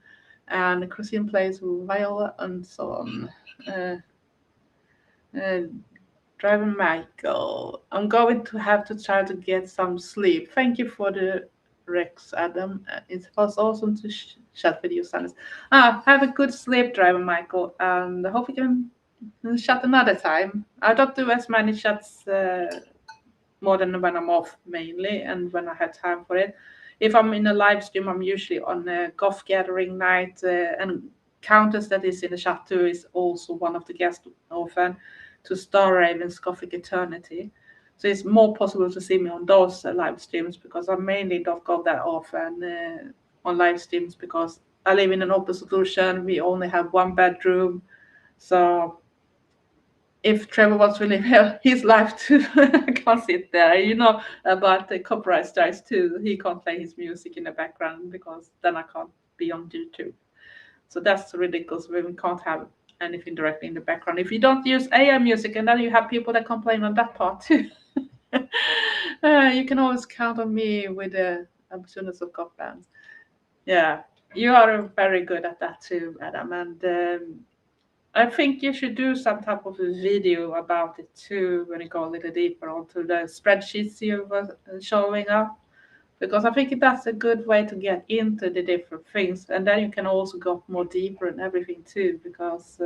And Christine plays viola and so on. Uh, Driver Michael, I'm going to have to try to get some sleep. Thank you for the Rex, Adam. It was awesome to chat with you, Sanis. Have a good sleep, driver Michael, and I hope we can chat another time. I don't do as many chats more than when I'm off mainly, and when I have time for it. If I'm in a live stream, I'm usually on a golf gathering night, and Countess that is in the chat too is also one of the guests often to Star Ravens Gothic Eternity. So it's more possible to see me on those live streams because I mainly don't go that often on live streams because I live in an open solution. We only have one bedroom, so if Trevor wants to live his life too, I can't sit there. About the copyright strikes too. He can't play his music in the background because then I can't be on YouTube. So that's ridiculous. We can't have anything directly in the background. If you don't use AI music, and then you have people that complain on that part too. You can always count on me with the opportunities of cop bands. Yeah, you are very good at that too, Adam. And I think you should do some type of a video about it too when you go a little deeper onto the spreadsheets you were showing up. Because I think that's a good way to get into the different things. And then you can also go more deeper in everything too. Because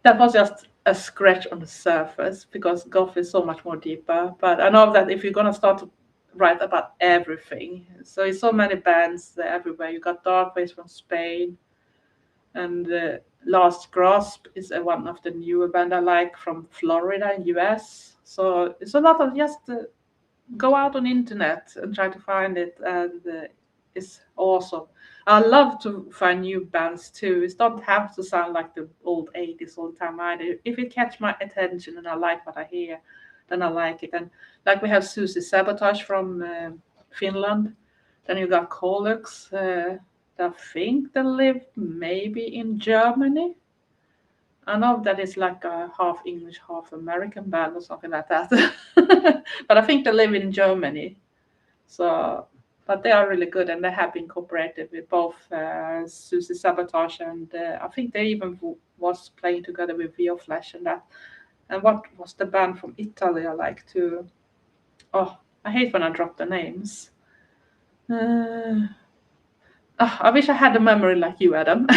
that was just a scratch on the surface. Because golf is so much more deeper. But I know that if you're going to start to write about everything. So it's so many bands everywhere. You got Darkways from Spain. And Last Grasp is one of the newer band I like from Florida in US. So it's a lot of just go out on internet and try to find it, and it's awesome. I love to find new bands too. It don't have to sound like the old 80s all the time either. If it catch my attention and I like what I hear, then I like it. And like we have Susie Sabotage from Finland. Then you got Colux. I think they live maybe in Germany. I know that is like a half English, half American band or something like that. But I think they live in Germany. So, but they are really good and they have been cooperated with both Susie Sabotage and I think they even was playing together with Vio Flash and that. And what was the band from Italy I like to? Oh, I hate when I drop the names. I wish I had a memory like you, Adam.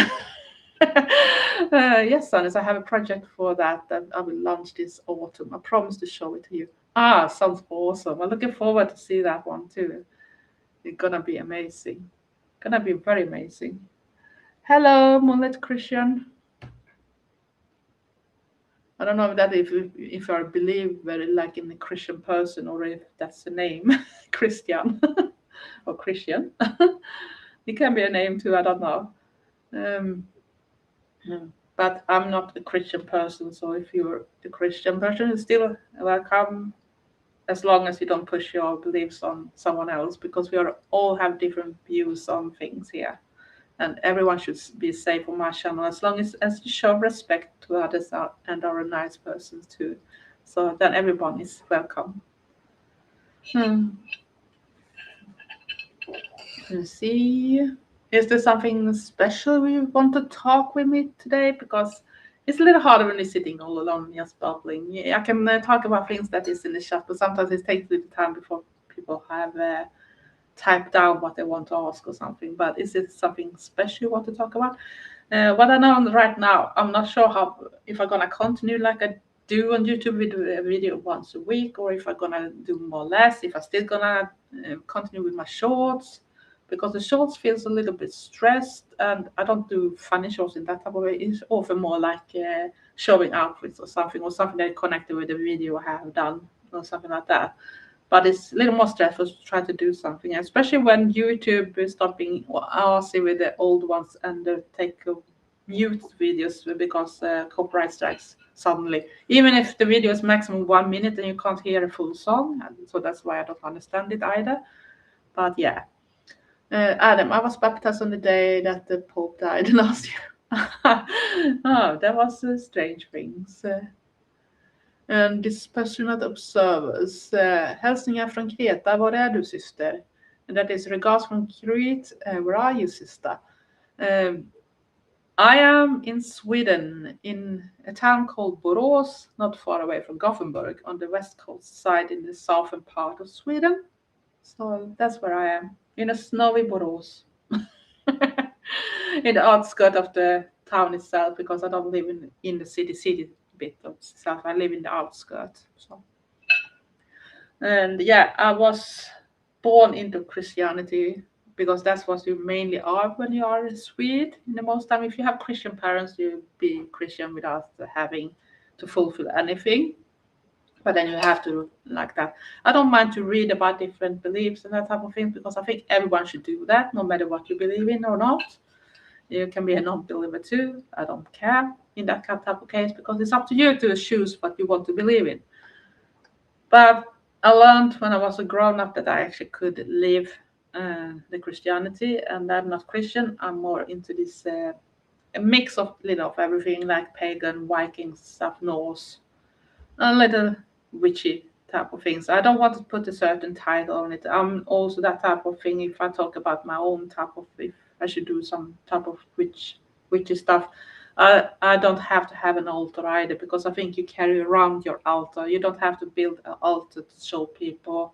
Yes, Anis, I have a project for that I will launch this autumn. I promise to show it to you. Sounds awesome. I'm looking forward to see that one too. It's gonna be amazing. Gonna be very amazing. Hello, Moonlit Christian. I don't know if I believe very like in a Christian person or if that's the name, Christian or Christian. It can be a name too. I don't know. Um, but I'm not a Christian person, so if you're a Christian person, you're still welcome as long as you don't push your beliefs on someone else, because we are all have different views on things here, and everyone should be safe on my channel as long as you show respect to others and are a nice person too. So then everyone is welcome. Let's see. Is there something special you want to talk with me today? Because it's a little harder when you're sitting all alone just babbling. Yeah, I can talk about things that is in the chat, but sometimes it takes a little time before people have typed down what they want to ask or something. But is it something special you want to talk about? What I know right now, I'm not sure if I'm gonna continue like I do on YouTube with a video once a week, or if I'm gonna do more or less. If I'm still gonna continue with my shorts, because the shorts feels a little bit stressed, and I don't do funny shorts in that type of way. It's often more like showing outfits or something that connected with the video I have done or something like that. But it's a little more stressful to try to do something, especially when YouTube is stopping RC with the old ones and take mute videos because copyright strikes suddenly. Even if the video is maximum 1 minute and you can't hear a full song, and so that's why I don't understand it either. But yeah. Adam, I was baptized on the day that the Pope died last year. That was strange things. And dispassionate observers. Hälsningar från Kreta, var är du syster? And that is regards from Crete, where are you sister? I am in Sweden, in a town called Borås, not far away from Gothenburg, on the west coast side in the southern part of Sweden. So that's where I am, in a snowy Borås. In the outskirts of the town itself, because I don't live in the city bit of itself. I live in the outskirts. So, and yeah, I was born into Christianity because that's what you mainly are when you are in Sweden. In the most time, if you have Christian parents, you be Christian without having to fulfill anything. But then you have to like that. I don't mind to read about different beliefs and that type of thing because I think everyone should do that, no matter what you believe in or not. You can be a non-believer too. I don't care in that type of case because it's up to you to choose what you want to believe in. But I learned when I was a grown up that I actually could live the Christianity, and I'm not Christian. I'm more into this a mix of little of everything, like pagan, Viking stuff, Norse, a little witchy type of things. I don't want to put a certain title on it. I'm also that type of thing. If I talk about my own type of, if I should do some type of witchy stuff, I don't have to have an altar either because I think you carry around your altar. You don't have to build an altar to show people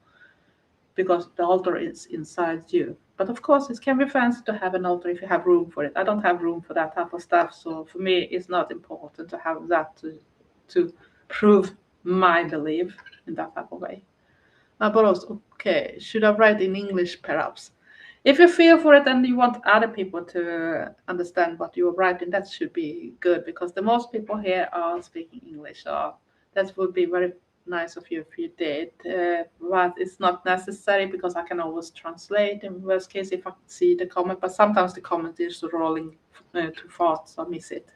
because the altar is inside you. But of course, it can be fancy to have an altar if you have room for it. I don't have room for that type of stuff, so for me, it's not important to have that to prove my belief in that type of way. But also, okay, should I write in English perhaps? If you feel for it and you want other people to understand what you're writing, that should be good because the most people here are speaking English. So that would be very nice of you if you did. But it's not necessary because I can always translate in worst case if I see the comment. But sometimes the comment is rolling too fast, so I miss it.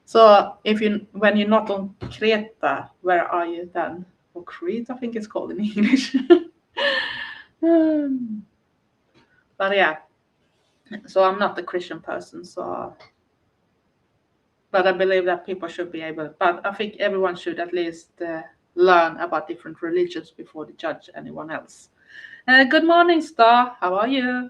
So if you when you're not on Creta, where are you then? Or Crete, I think it's called in English. Um, but yeah, so I'm not a Christian person, so but I believe that people should be able. But I think everyone should at least learn about different religions before they judge anyone else. Good morning, Star. How are you?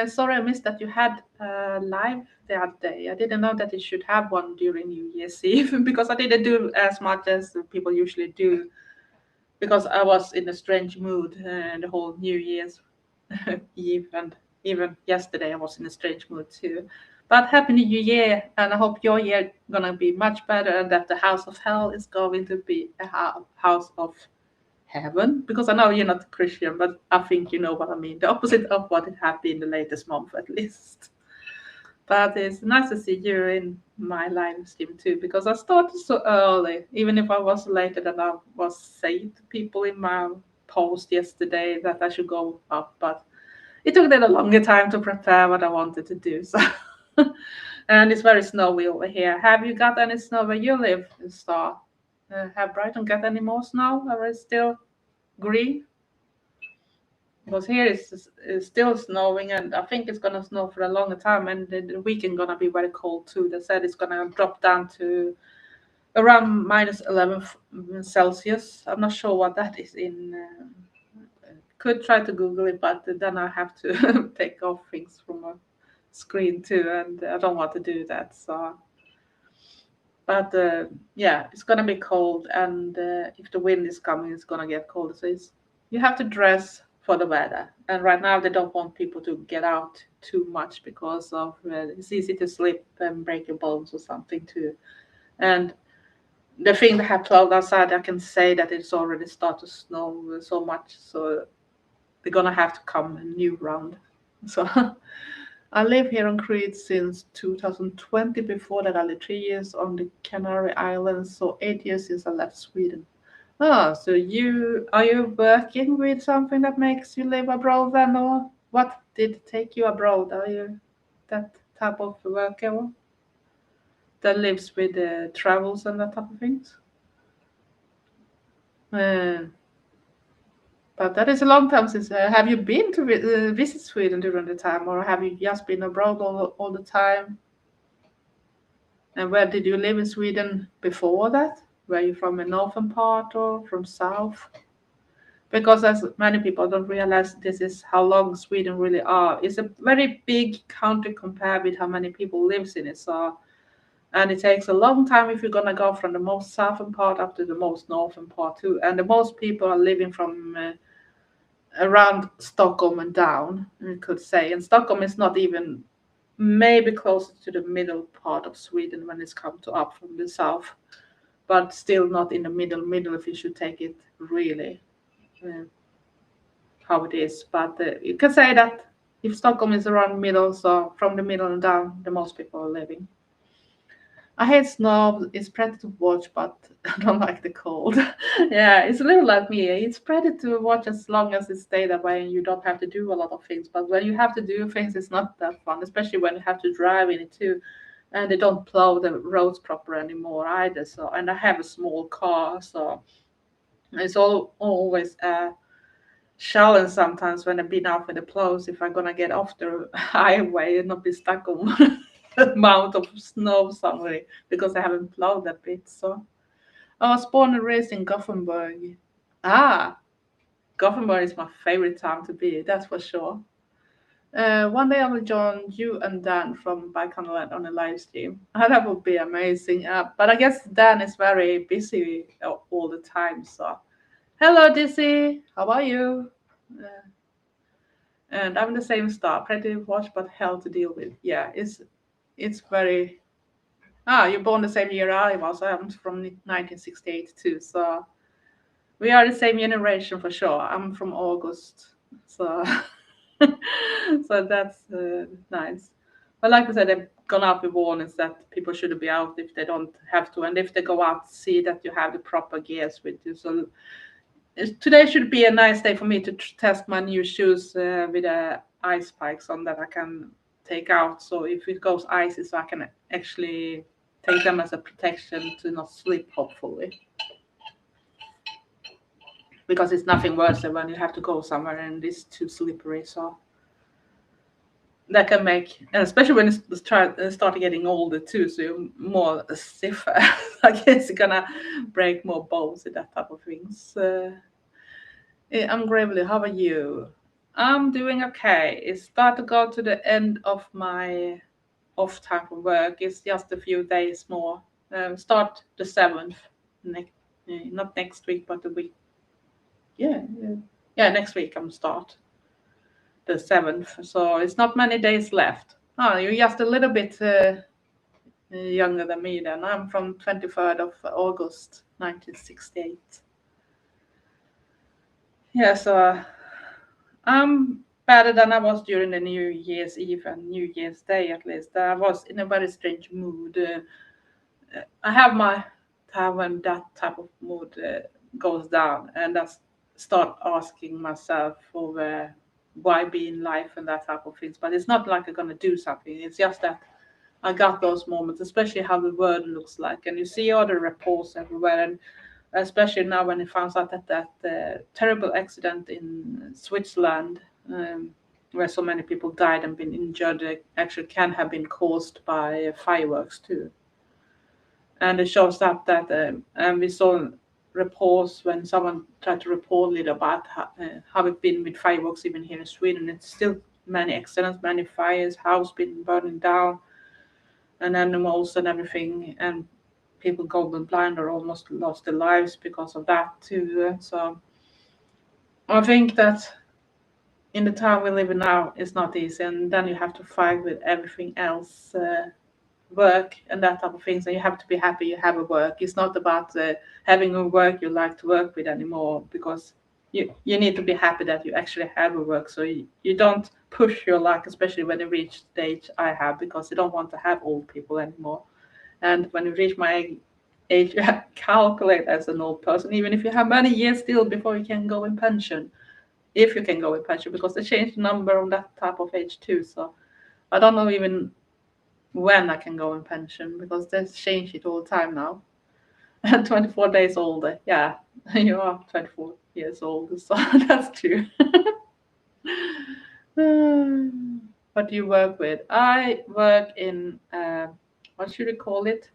Sorry, I missed that you had live the other day. I didn't know that you should have one during New Year's Eve because I didn't do as much as people usually do because I was in a strange mood the whole New Year's Eve, and even yesterday I was in a strange mood too. But happy New Year, and I hope your year gonna be much better, and that the house of hell is going to be a house of heaven. Because I know you're not a Christian, but I think you know what I mean. The opposite of what it had been the latest month, at least. But it's nice to see you in my live stream too, because I started so early, even if I was later than I was saying to people in my post yesterday that I should go up, but it took a little longer time to prepare what I wanted to do. So, and it's very snowy over here. Have you got any snow where you live, Star? Have Brighton got any more snow, or is it still green? Because here it's still snowing, and I think it's gonna snow for a longer time, and the weekend gonna be very cold too. They said it's gonna drop down to around minus 11 Celsius. I'm not sure what that is in. Could try to Google it, but then I have to take off things from a screen too, and I don't want to do that. So, but yeah, it's gonna be cold, and if the wind is coming, it's gonna get colder. So you have to dress for the weather. And right now, they don't want people to get out too much because of it's easy to slip and break your bones or something too. And the thing that have cloud outside, I can say that it's already started to snow so much, so they're gonna have to come a new round. So I live here on Crete since 2020. Before that, I lived 3 years on the Canary Islands, so 8 years since I left Sweden. Ah, so you working with something that makes you live abroad then, or what did take you abroad? Are you that type of worker that lives with travels and that type of things? Uh, but that is a long time since. Have you been to visit Sweden during the time, or have you just been abroad all the time? And where did you live in Sweden before that? Were you from a northern part or from south? Because as many people don't realize this is how long Sweden really are. It's a very big country compared with how many people lives in it. So and it takes a long time if you're gonna go from the most southern part up to the most northern part too. And the most people are living from around Stockholm and down, we could say. And Stockholm is not even maybe closer to the middle part of Sweden when it's come to up from the south, but still not in the middle if you should take it really uh, how it is. But you can say that if Stockholm is around middle, so from the middle and down, the most people are living. I hate snow. It's pretty to watch, but I don't like the cold. Yeah, it's a little like me. It's pretty to watch as long as it stays that way and you don't have to do a lot of things. But when you have to do things, it's not that fun, especially when you have to drive in it too. And they don't plow the roads proper anymore either. So, and I have a small car, so it's always a challenge sometimes when I've been out with the plows if I'm gonna get off the highway and not be stuck on a mountain of snow somewhere because I haven't plowed that bit. So I was born and raised in Gothenburg. Ah, Gothenburg is my favorite town to be, that's for sure. One day I will join you and Dan from Baikonur on a live stream. That would be amazing. But I guess Dan is very busy all the time. So, hello, Dizzy. How are you? Uh, and I'm the same star. Pretty to watch, but hell to deal with. Yeah, it's very. Ah, you're born the same year I was. I'm from 1968 too. So we are the same generation for sure. I'm from August, so so that's nice. But like I said, they've gone out with warnings that people shouldn't be out if they don't have to, and if they go out, see that you have the proper gears with you. So today should be a nice day for me to test my new shoes with ice spikes on that I can take out. So if it goes icy, so I can actually take them as a protection to not slip, hopefully, because it's nothing worse than when you have to go somewhere and it's too slippery. So that can make, and especially when it's start getting older too, so you're more stiffer. I guess you're gonna break more bones and that type of things. I'm Gravely. How are you? I'm doing okay. It's start to go to the end of my off time from work. It's just a few days more. Start the 7th, next, not next week, but the week. Yeah, next week I'm start the 7th. So it's not many days left. Oh, you're just a little bit younger than me then. I'm from 23rd of August 1968. Yeah, so I'm better than I was during the New Year's Eve and New Year's Day at least. I was in a very strange mood. I have my time when that type of mood goes down, and I start asking myself for why be in life and that type of things. But it's not like I'm gonna do something. It's just that I got those moments, especially how the world looks like, and you see all the reports everywhere, and especially now when it found out that terrible accident in Switzerland, where so many people died and been injured, actually can have been caused by fireworks too. And it shows up that, and we saw reports when someone tried to report a little about how it's been with fireworks even here in Sweden. It's still many accidents, many fires, house been burning down, and animals and everything, and people going blind or almost lost their lives because of that too. So I think that in the time we live in now, it's not easy, and then you have to fight with everything else, work and that type of things, and you have to be happy you have a work. It's not about having a work you like to work with anymore, because you need to be happy that you actually have a work, so you don't push your luck, especially when you reach the age I have, because you don't want to have old people anymore. And when you reach my age, you have to calculate as an old person, even if you have many years still before you can go in pension. If you can go in pension, because they changed the number on that type of age too. So I don't know even when I can go in pension, because they change it all the time now. 24 days older. Yeah, you are 24 years old. So that's true. What do you work with? I work in, what should we call it?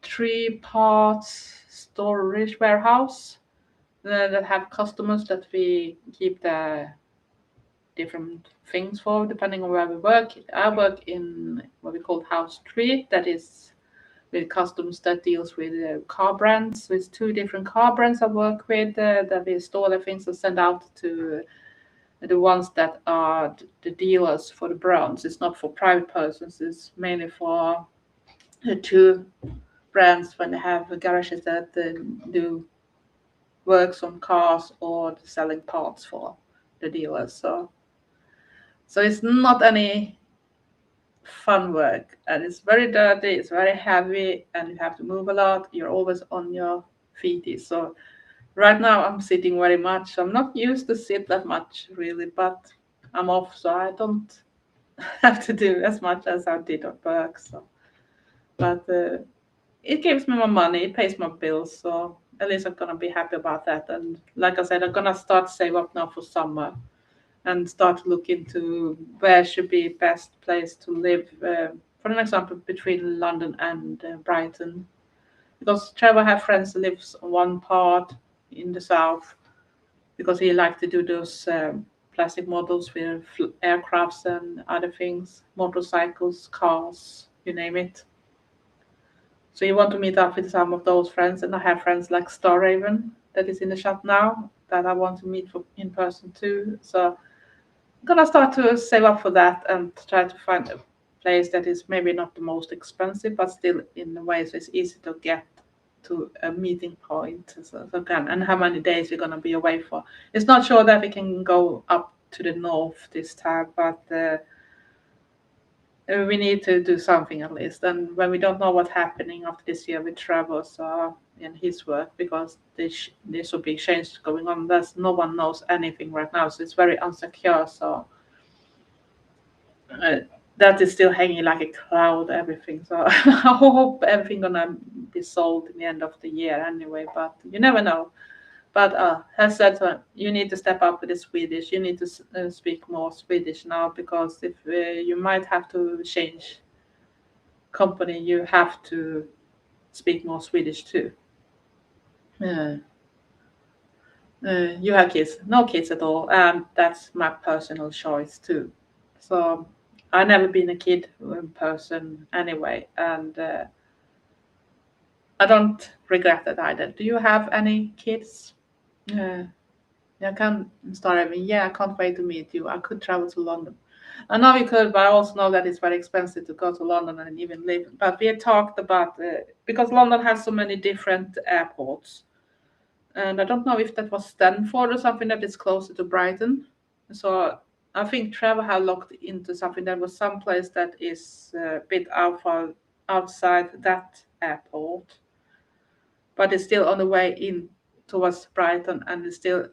3 parts storage warehouse that have customers that we keep the different things for depending on where we work. I work in what we call house 3, that is with customers that deals with car brands. With 2 different car brands I work with that we store the things and send out to the ones that are the dealers for the brands. It's not for private persons. It's mainly for the two brands when they have garages that do works on cars or selling parts for the dealers. So it's not any fun work, and it's very dirty, it's very heavy, and you have to move a lot. You're always on your feet. So right now I'm sitting very much. I'm not used to sit that much really, but I'm off, so I don't have to do as much as I did at work. So, but it gives me more money, it pays my bills, so at least I'm gonna be happy about that. And like I said, I'm gonna start save up now for summer and start to look into where should be best place to live. For an example, between London and Brighton, because Trevor have friends who lives on one part in the south, because he liked to do those plastic models with aircrafts and other things, motorcycles, cars, you name it. So you want to meet up with some of those friends, and I have friends like Star Raven that is in the shop now that I want to meet for, in person too. So I'm gonna start to save up for that and try to find a place that is maybe not the most expensive, but still in a way so it's easy to get to a meeting point. And how many days we're gonna be away for. It's not sure that we can go up to the north this time, but we need to do something at least. And when we don't know what's happening after this year with Travers in his work, because there's a big change going on, there's no one knows anything right now, so it's very insecure. So uh, that is still hanging like a cloud, everything. So I hope everything gonna be solved in the end of the year anyway. But you never know. But as said, you need to step up with the Swedish. You need to speak more Swedish now, because if you might have to change company, you have to speak more Swedish too. Uh, you have kids, no kids at all, and that's my personal choice too. So I never been a kid person anyway, and I don't regret that either. Do you have any kids? Uh, I can start having. Yeah, I can't wait to meet you. I could travel to London. I know you could, but I also know that it's very expensive to go to London and even live. But we had talked about because London has so many different airports, and I don't know if that was Stanford or something that is closer to Brighton. So I think Trevor had looked into something that was someplace that is a bit outside that airport, but it's still on the way in towards Brighton, and it's still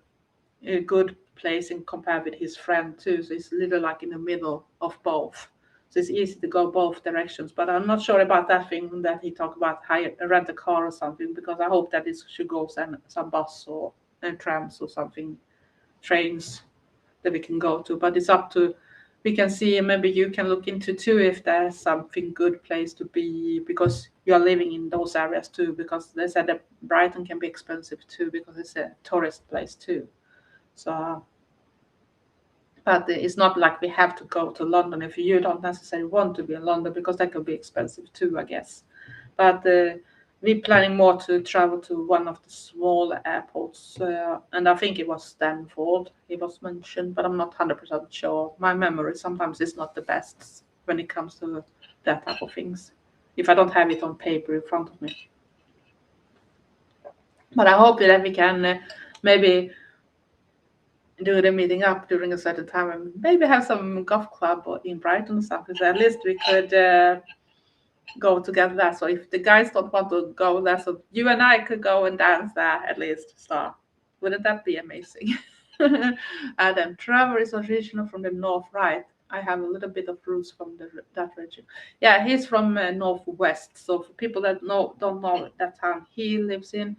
a good place in compared with his friend too. So it's a little like in the middle of both. So it's easy to go both directions. But I'm not sure about that thing that he talked about, hire rent a car or something, because I hope that it should go some bus or trams or something, trains that we can go to. But it's up to we can see, and maybe you can look into too if there's something good place to be, because you're living in those areas too, because they said that Brighton can be expensive too because it's a tourist place too. So, but it's not like we have to go to London if you don't necessarily want to be in London, because that could be expensive too, I guess. But we're planning more to travel to one of the smaller airports, and I think it was Stanford. It was mentioned, but I'm not 100% sure. My memory sometimes is not the best when it comes to that type of things. If I don't have it on paper in front of me, but I hope that we can maybe do the meeting up during a certain time and maybe have some golf club or in Brighton or something. So at least we could go together there. So if the guys don't want to go there, so you and I could go and dance there at least. So wouldn't that be amazing? And then Trevor is original from the north, right? I have a little bit of roots from that region. Yeah, he's from northwest. So for people that don't know that town he lives in,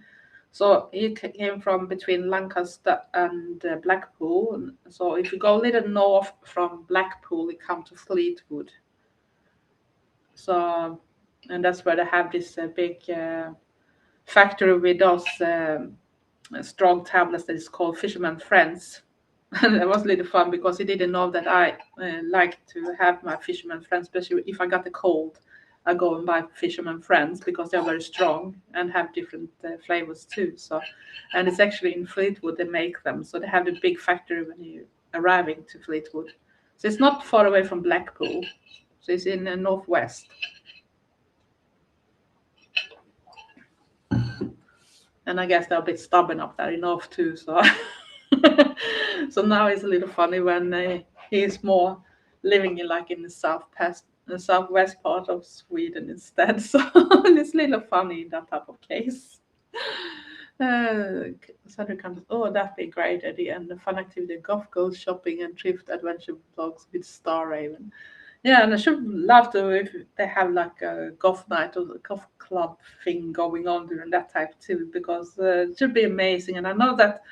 so he came from between Lancaster and Blackpool. So if you go a little north from Blackpool, you come to Fleetwood. So, and that's where they have this big factory with those strong tablets that is called Fisherman Friends. And it was really fun because he didn't know that I like to have my Fisherman Friends, especially if I got a cold. I go and buy Fisherman Friends because they're very strong and have different flavors too. So, and it's actually in Fleetwood they make them. So they have a big factory when you arriving to Fleetwood. So it's not far away from Blackpool. So it's in the northwest. And I guess they're a bit stubborn up there in north too. So so now it's a little funny when he's more living in the southwest part of Sweden instead. So it's a little funny in that type of case. Sandra comes, oh, that'd be a great idea. And the fun activity, golf, goals, shopping, and thrift adventure vlogs with Star Raven. Yeah, and I should love to if they have like a golf night or a golf club thing going on during that type too, because it should be amazing. And I know that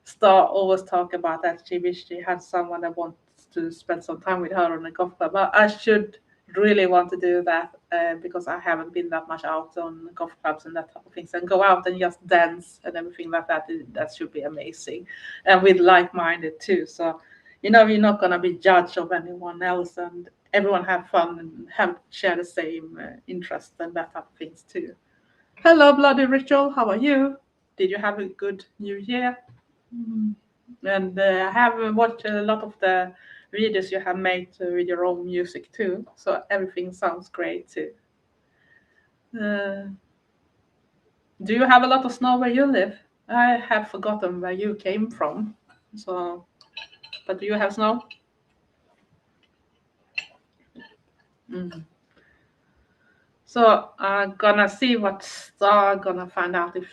Star always talk about that she wish she had someone that wants to spend some time with her on a golf club. But I should really want to do that because I haven't been that much out on golf clubs and that type of things, and go out and just dance and everything like that. That should be amazing, and with like-minded too. So you're not gonna be judged of anyone else, and everyone have fun and share the same interest and that type of things too. Hello, Bloody Ritual. How are you? Did you have a good New Year? And I have watched a lot of the videos you have made with your own music too. So everything sounds great too. Do you have a lot of snow where you live? I have forgotten where you came from. So, but do you have snow? So I'm gonna see what Star gonna find out if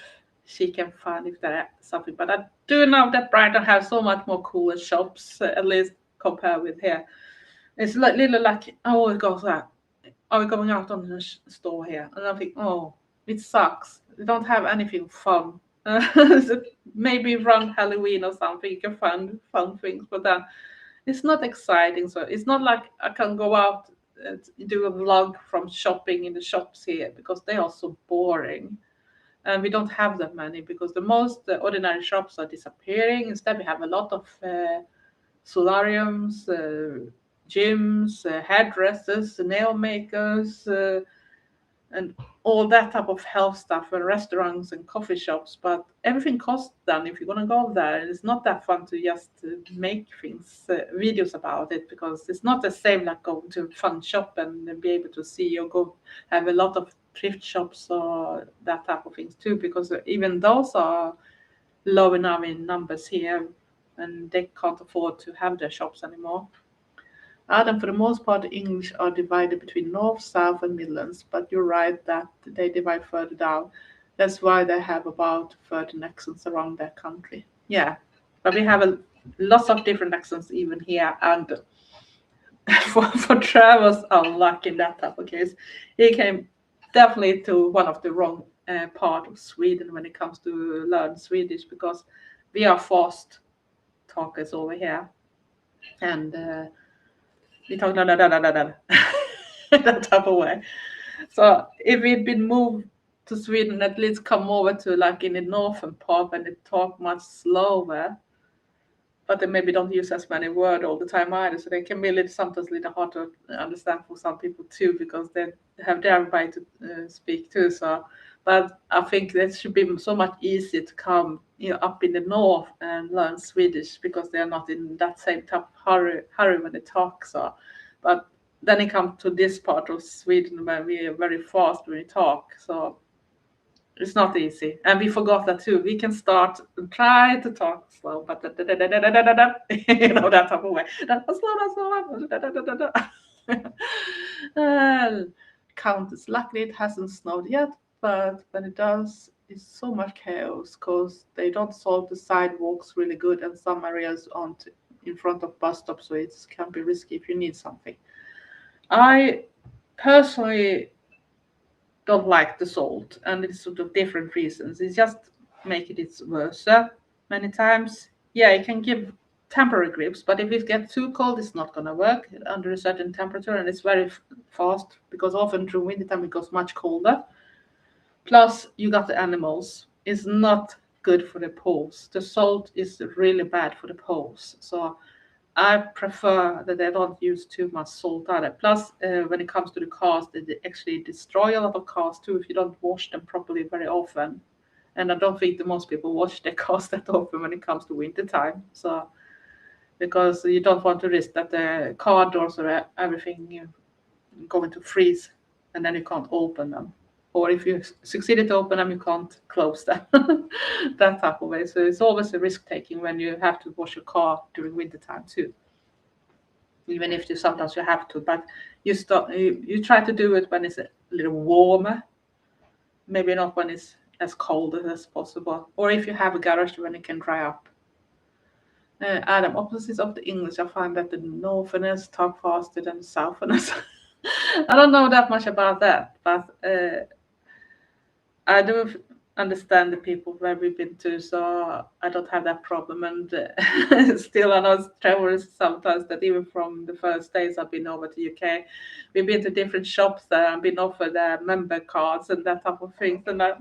she can find if there is something. But I do know that Brighton has so much more cooler shops, at least compared with here. It's like little like I always go that. Are we going out on the store here? And I think, oh, it sucks. We don't have anything fun. Maybe around Halloween or something you can find fun things, but then it's not exciting. So it's not like I can go out and do a vlog from shopping in the shops here because they are so boring. And we don't have that many because the most ordinary shops are disappearing. Instead, we have a lot of solariums, gyms, hairdressers, nail makers, and all that type of health stuff, and restaurants and coffee shops. But everything costs then if you're gonna go there. And it's not that fun to just make things, videos about it, because it's not the same like going to a fun shop and be able to see or go have a lot of thrift shops or that type of things too, because even those are low enough in numbers here and they can't afford to have their shops anymore. And for the most part, English are divided between North, South, and Midlands, but you're right that they divide further down. That's why they have about 13 accents around their country. Yeah, but we have lots of different accents even here, and for Travis, unlucky in that type of case, he came definitely to one of the wrong part of Sweden when it comes to learn Swedish, because we are fast talkers over here, and we talk that type of way. So if we'd been moved to Sweden, at least come over to like in the northern part and they talk much slower, but they maybe don't use as many words all the time either. So they can be sometimes a little hard to understand for some people too, because they have their way to speak too. So, but I think that should be so much easier to come up in the north and learn Swedish, because they are not in that same type of hurry when they talk. So, but then it comes to this part of Sweden where we are very fast when we talk. So it's not easy, and we forgot that too. We can start and try to talk slow, but that type of way. Countess, luckily it hasn't snowed yet, but when it does, it's so much chaos because they don't solve the sidewalks really good, and some areas aren't in front of bus stops, so it can be risky if you need something. I personally don't like the salt, and it's sort of different reasons. It's just making it worse many times. Yeah, it can give temporary grips, but if it gets too cold, it's not gonna work under a certain temperature, and it's very fast because often through winter time it goes much colder. Plus, you got the animals. It's not good for the paws. The salt is really bad for the paws. So I prefer that they don't use too much salt either. Plus, when it comes to the cars, they actually destroy a lot of cars too if you don't wash them properly very often. And I don't think that most people wash their cars that often when it comes to winter time. So because you don't want to risk that the car doors or everything going to freeze and then you can't open them. Or if you succeeded to open them, you can't close them. That type of way. So it's always a risk taking when you have to wash your car during winter time too. Even if sometimes you have to, but you try to do it when it's a little warmer, maybe not when it's as cold as possible, or if you have a garage when it can dry up. Adam, opposites of the English, I find that the Northerners talk faster than the Southerners. I don't know that much about that, but I do understand the people where we've been to, so I don't have that problem. And still, I know travelers sometimes that even from the first days I've been over to UK, we've been to different shops there and been offered member cards and that type of things. And I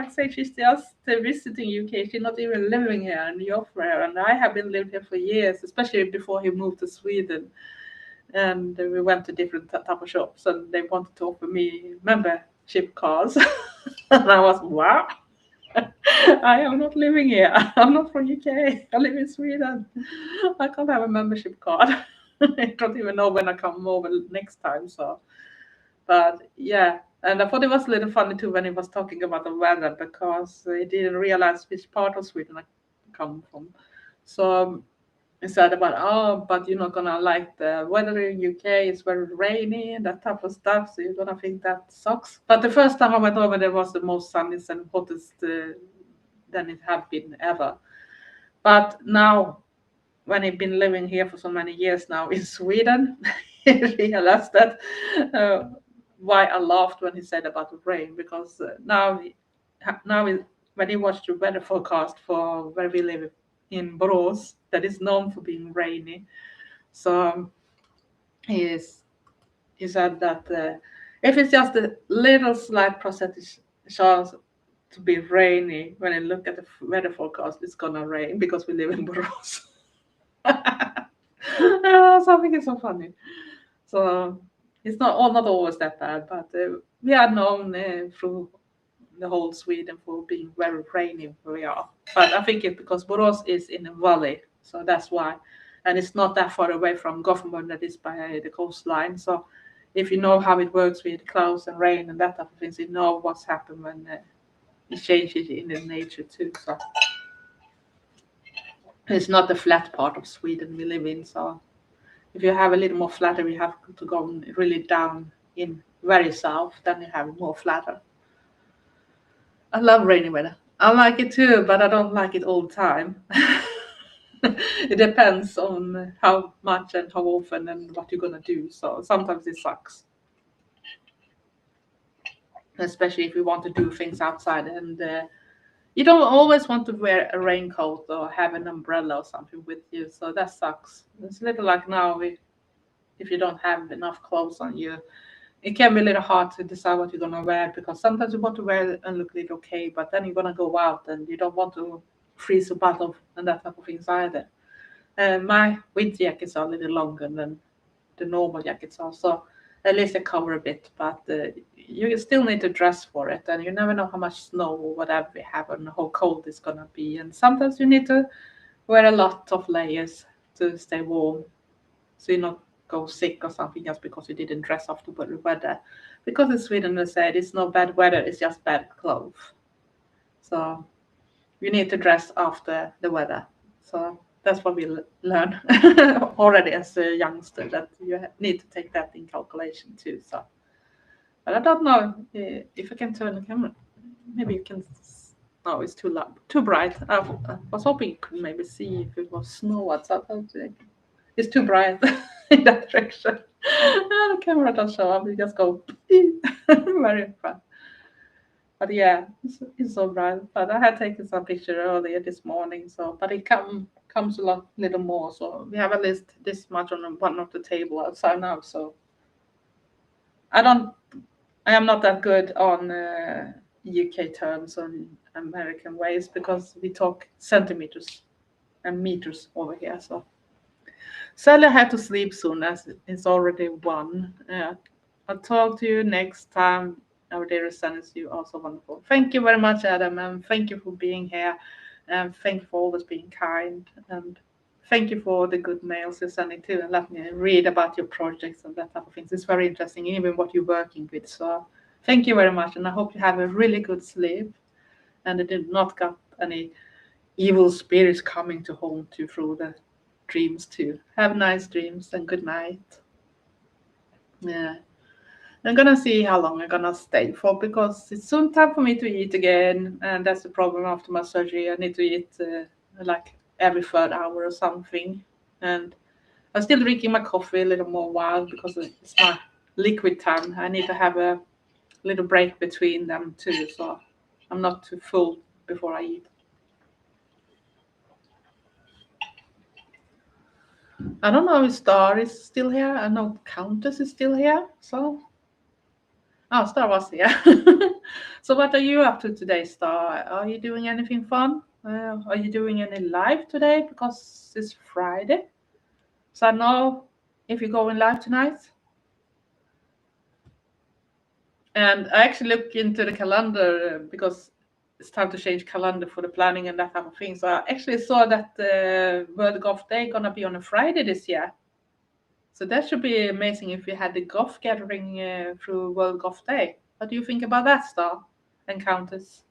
say she's just visiting UK, she's not even living here, and you offer her. And I have been living here for years, especially before he moved to Sweden. And we went to different type of shops, and they wanted to offer me membership cards. And I was, wow, I am not living here. I'm not from UK. I live in Sweden. I can't have a membership card. I don't even know when I come over next time. So, but yeah, and I thought it was a little funny too when he was talking about the weather, because he didn't realize which part of Sweden I come from. So he said about, oh, but you're not gonna like the weather in UK. It's very rainy and that type of stuff. So you're gonna think that sucks. But the first time I went over there was the most sunniest and hottest than it had been ever. But now, when I've been living here for so many years now in Sweden, I realized that why I laughed when he said about the rain, because when he watched the weather forecast for where we live in Borås, that is known for being rainy. So he said that if it's just a little slight percentage chance to be rainy, when I look at the weather forecast, it's gonna rain because we live in Borås. So I think it's so funny. So it's not always that bad, but we are known through the whole Sweden for being very rainy where we are. But I think it's because Borås is in a valley, so that's why. And it's not that far away from Gothenburg, that is by the coastline. So if you know how it works with clouds and rain and that type of things, you know what's happened when it changes in the nature too. So it's not the flat part of Sweden we live in. So if you have a little more flatter, you have to go really down in very south, then you have more flatter. I love rainy weather. I like it too, but I don't like it all the time. It depends on how much and how often and what you're gonna do. So sometimes it sucks, especially if you want to do things outside, and you don't always want to wear a raincoat or have an umbrella or something with you. So that sucks. It's a little like now, if you don't have enough clothes on you, it can be a little hard to decide what you're gonna wear, because sometimes you want to wear it and look a little okay, but then you're gonna go out and you don't want to freeze a bottle and that type of things either. And my winter jackets are a little longer than the normal jackets are, so at least they cover a bit, but you still need to dress for it, and you never know how much snow or whatever we have and how cold it's gonna be. And sometimes you need to wear a lot of layers to stay warm, so you not go sick or something just because you didn't dress after the weather. Because in Sweden they said it's no bad weather, it's just bad clothes. So you need to dress after the weather. So that's what we learn already as a youngster, that you need to take that in calculation too. So, but I don't know if I can turn the camera. Maybe you can. No, it's too loud, too bright. I was hoping you could maybe see if it was snow outside. It's too bright in that direction. The camera doesn't show up. You just go very fun. But yeah, it's so bright. But I had taken some picture earlier this morning. So, but it comes a little more. So we have at least this much on one of the table outside now. So I am not that good on UK terms or American ways, because we talk centimeters and meters over here. So Sally had to sleep soon, as it's already 1. I'll talk to you next time. Our dear son is you also wonderful. Thank you very much, Adam, and thank you for being here, and thank you for always being kind, and thank you for the good mails you're sending too, and let me read about your projects and that type of things. It's very interesting, even what you're working with. So thank you very much, and I hope you have a really good sleep, and it did not got any evil spirits coming to haunt you through the dreams too. Have nice dreams and good night. Yeah. I'm gonna see how long I'm gonna stay for because it's soon time for me to eat again, and that's the problem after my surgery. I need to eat like every third hour or something, and I'm still drinking my coffee a little more while because it's my liquid time. I need to have a little break between them too, so I'm not too full before I eat. I don't know if Star is still here. I know Countess is still here, so. Oh, Star was here. So what are you up to today, Star? Are you doing anything fun? Are you doing any live today? Because it's Friday. So I know if you're going live tonight. And I actually look into the calendar because it's time to change calendar for the planning and that type of thing. So I actually saw that the World Golf Day gonna be on a Friday this year. So that should be amazing if we had the golf gathering through World Golf Day. What do you think about that, Star and Countess?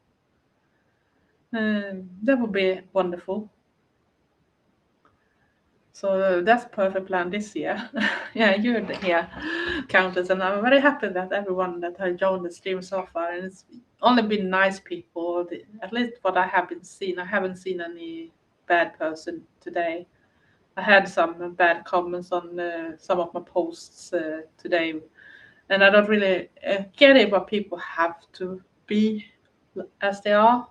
That would be wonderful. So that's perfect plan this year. Yeah, you're here, Countess, and I'm very happy that everyone that has joined the stream so far, and it's only been nice people. At least what I have been seen, I haven't seen any bad person today. I had some bad comments on some of my posts today, and I don't really get it. But people have to be as they are.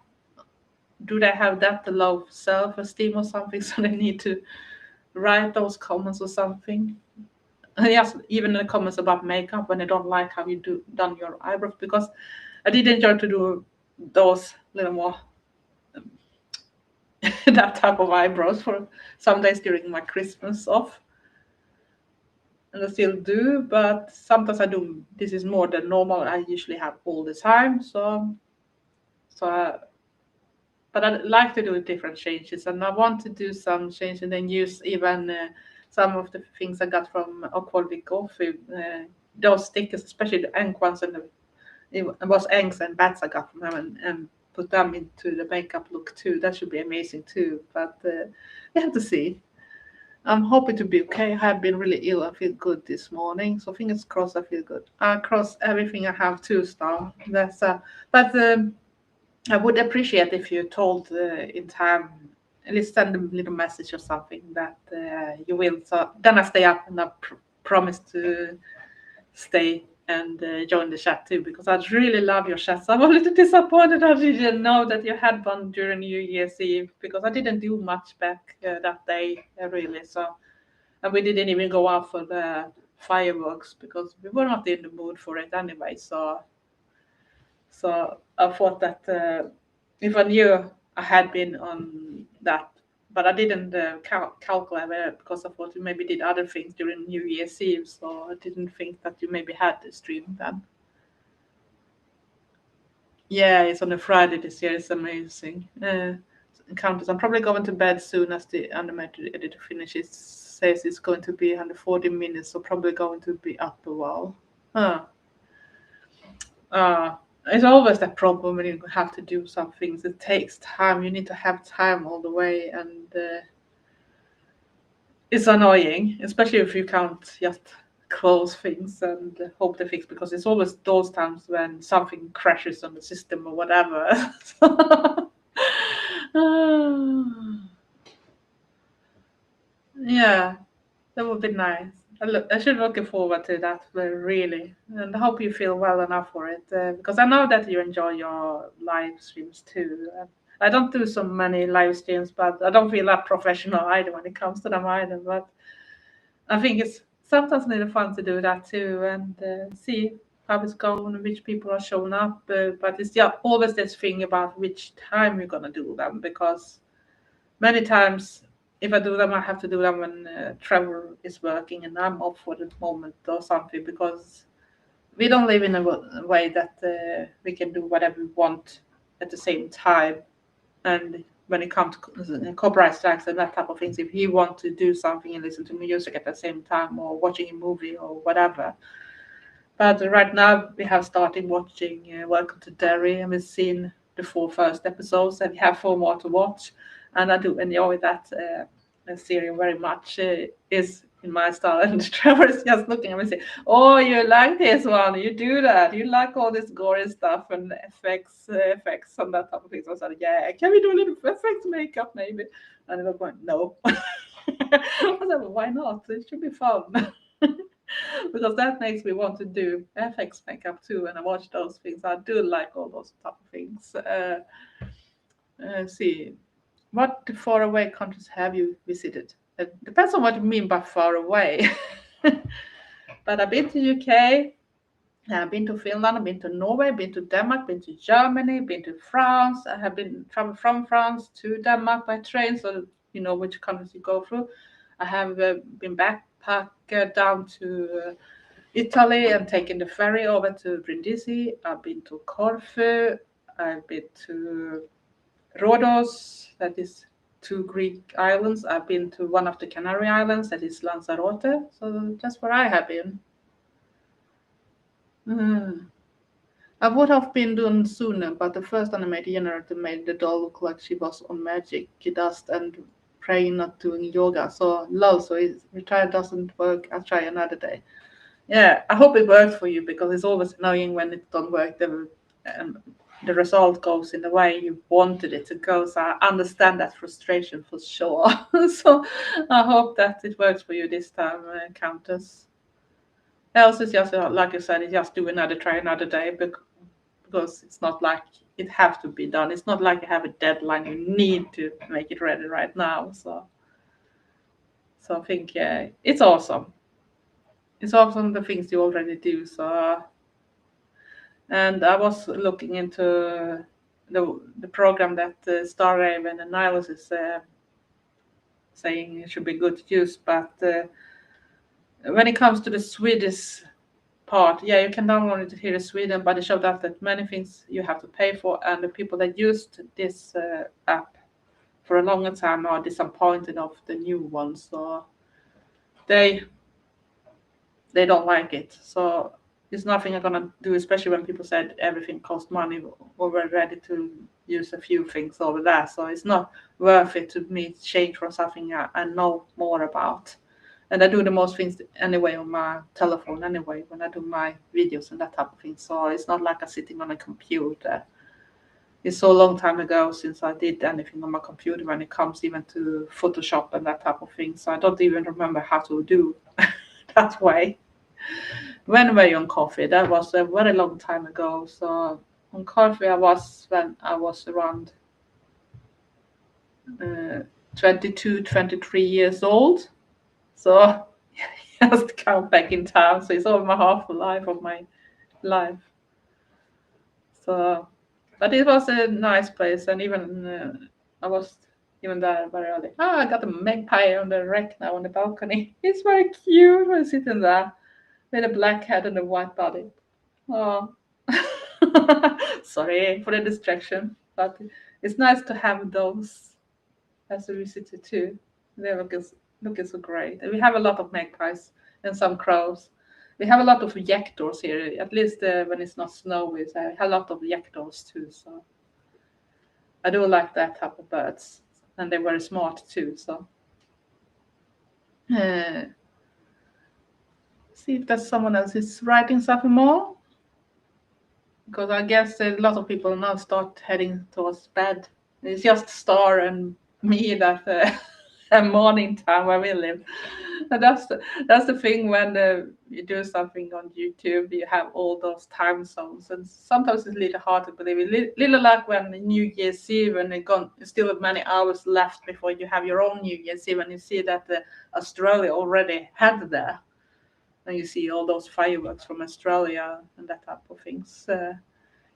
Do they have that low self-esteem or something? So they need to write those comments or something. And yes, even in the comments about makeup when they don't like how you done your eyebrows, because I did enjoy to do those little more that type of eyebrows for some days during my Christmas off. And I still do, but sometimes I do. This is more than normal. I usually have all the time, so but I like to do different changes, and I want to do some changes and then use even some of the things I got from Aquality Coffee, those stickers, especially the ink ones, and it was eggs and bats I got from them, and put them into the makeup look too. That should be amazing too, but we have to see. I'm hoping to be okay. I have been really ill. I feel good this morning, so fingers crossed. I feel good. I cross everything I have 2 star. That's but. I would appreciate if you told in time, at least send a little message or something that you will. So then I stay up and I promise to stay and join the chat too, because I really love your chats. I'm a little disappointed I didn't know that you had one during New Year's Eve, because I didn't do much back that day really. So and we didn't even go out for the fireworks because we were not in the mood for it anyway. So I thought that if I knew I had been on that, but I didn't calculate it because I thought you maybe did other things during New Year's Eve, so I didn't think that you maybe had the stream then. Yeah, it's on a Friday this year. It's amazing. Countess, I'm probably going to bed soon as the animated editor finishes. Says it's going to be 140 minutes, so probably going to be up a while. Huh. It's always that problem when you have to do some things. It takes time. You need to have time all the way, and it's annoying, especially if you can't just close things and hope they fix. Because it's always those times when something crashes on the system or whatever. Yeah, that would be nice. I should looking forward to that really, and I hope you feel well enough for it because I know that you enjoy your live streams too. I don't do so many live streams, but I don't feel that professional either when it comes to them either. But I think it's sometimes really fun to do that too and see how it's going and which people are showing up. But it's yeah, always this thing about which time you're gonna do them, because many times if I do them, I have to do them when Trevor is working and I'm off for the moment or something, because we don't live in a way that we can do whatever we want at the same time. And when it comes to copyright strikes and that type of things. If he wants to do something and listen to music at the same time or watching a movie or whatever. But right now we have started watching Welcome to Derry, and we've seen the 4 first episodes, and we have 4 more to watch. And I do enjoy that series very much. Is in my style, and Trevor is just looking at me and saying, "Oh, you like this one? You do that? You like all this gory stuff and effects and that type of thing?" So I said, "Yeah, can we do a little effects makeup maybe?" And they were going, "No." I said, "Well, why not? It should be fun." Because that makes me want to do FX makeup too, and I watch those things. I do like all those type of things. See, what far away countries have you visited? It depends on what you mean by far away. But I've been to UK, I've been to Finland, I've been to Norway, been to Denmark, been to Germany, been to France. I have been traveled from France to Denmark by train, so you know which countries you go through. I have been backpack down to Italy and taken the ferry over to Brindisi. I've been to Corfu. I've been to Rhodos, that is 2 Greek islands. I've been to one of the Canary Islands, that is Lanzarote. So that's where I have been. I would have been done sooner, but the first animated generator made the doll look like she was on magic dust and praying, not doing yoga. So lol, so his retire doesn't work. I'll try another day. Yeah, I hope it works for you, because it's always annoying when it don't work. The result goes in the way you wanted it to go. So I understand that frustration for sure. So I hope that it works for you this time, Countess. Else it's just like I said, it's just try another day, because it's not like it have to be done. It's not like you have a deadline. You need to make it ready right now. So I think it's awesome. It's awesome the things you already do. So. And I was looking into the program that Starraven and Nihilus is saying it should be good to use, but when it comes to the Swedish part, yeah, you can download it here in Sweden, but it showed us that many things you have to pay for, and the people that used this app for a longer time are disappointed of the new one, so they don't like it. So it's nothing I'm gonna do, especially when people said everything costs money. We're ready to use a few things over there, so it's not worth it to me to change for something I know more about. And I do the most things anyway on my telephone anyway when I do my videos and that type of thing. So it's not like I'm sitting on a computer. It's so long time ago since I did anything on my computer when it comes even to Photoshop and that type of thing. So I don't even remember how to do that way. When were you on coffee? That was a very long time ago. So on coffee, I was when I was around 22, 23 years old. So just count back in time. So it's over my half life of my life. So, but it was a nice place, and even I was even there very early. Oh, I got a magpie on the rack now on the balcony. It's very cute. I'm sitting there with a black head and a white body. Oh, sorry for the distraction, but it's nice to have those as a visitor too. They're looking so great. And we have a lot of magpies and some crows. We have a lot of jackdaws here, at least when it's not snowy. So I have a lot of jackdaws too. So I do like that type of birds, and they're very smart too. So uh, see if there's someone else is writing something more. Because I guess a lot of people now start heading towards bed. It's just Star and me that morning time where we live. And that's the thing when you do something on YouTube, you have all those time zones, and sometimes it's a little hard to believe it. Little like when New Year's Eve, and it's still many hours left before you have your own New Year's Eve, and you see that Australia already had there. And you see all those fireworks from Australia and that type of things.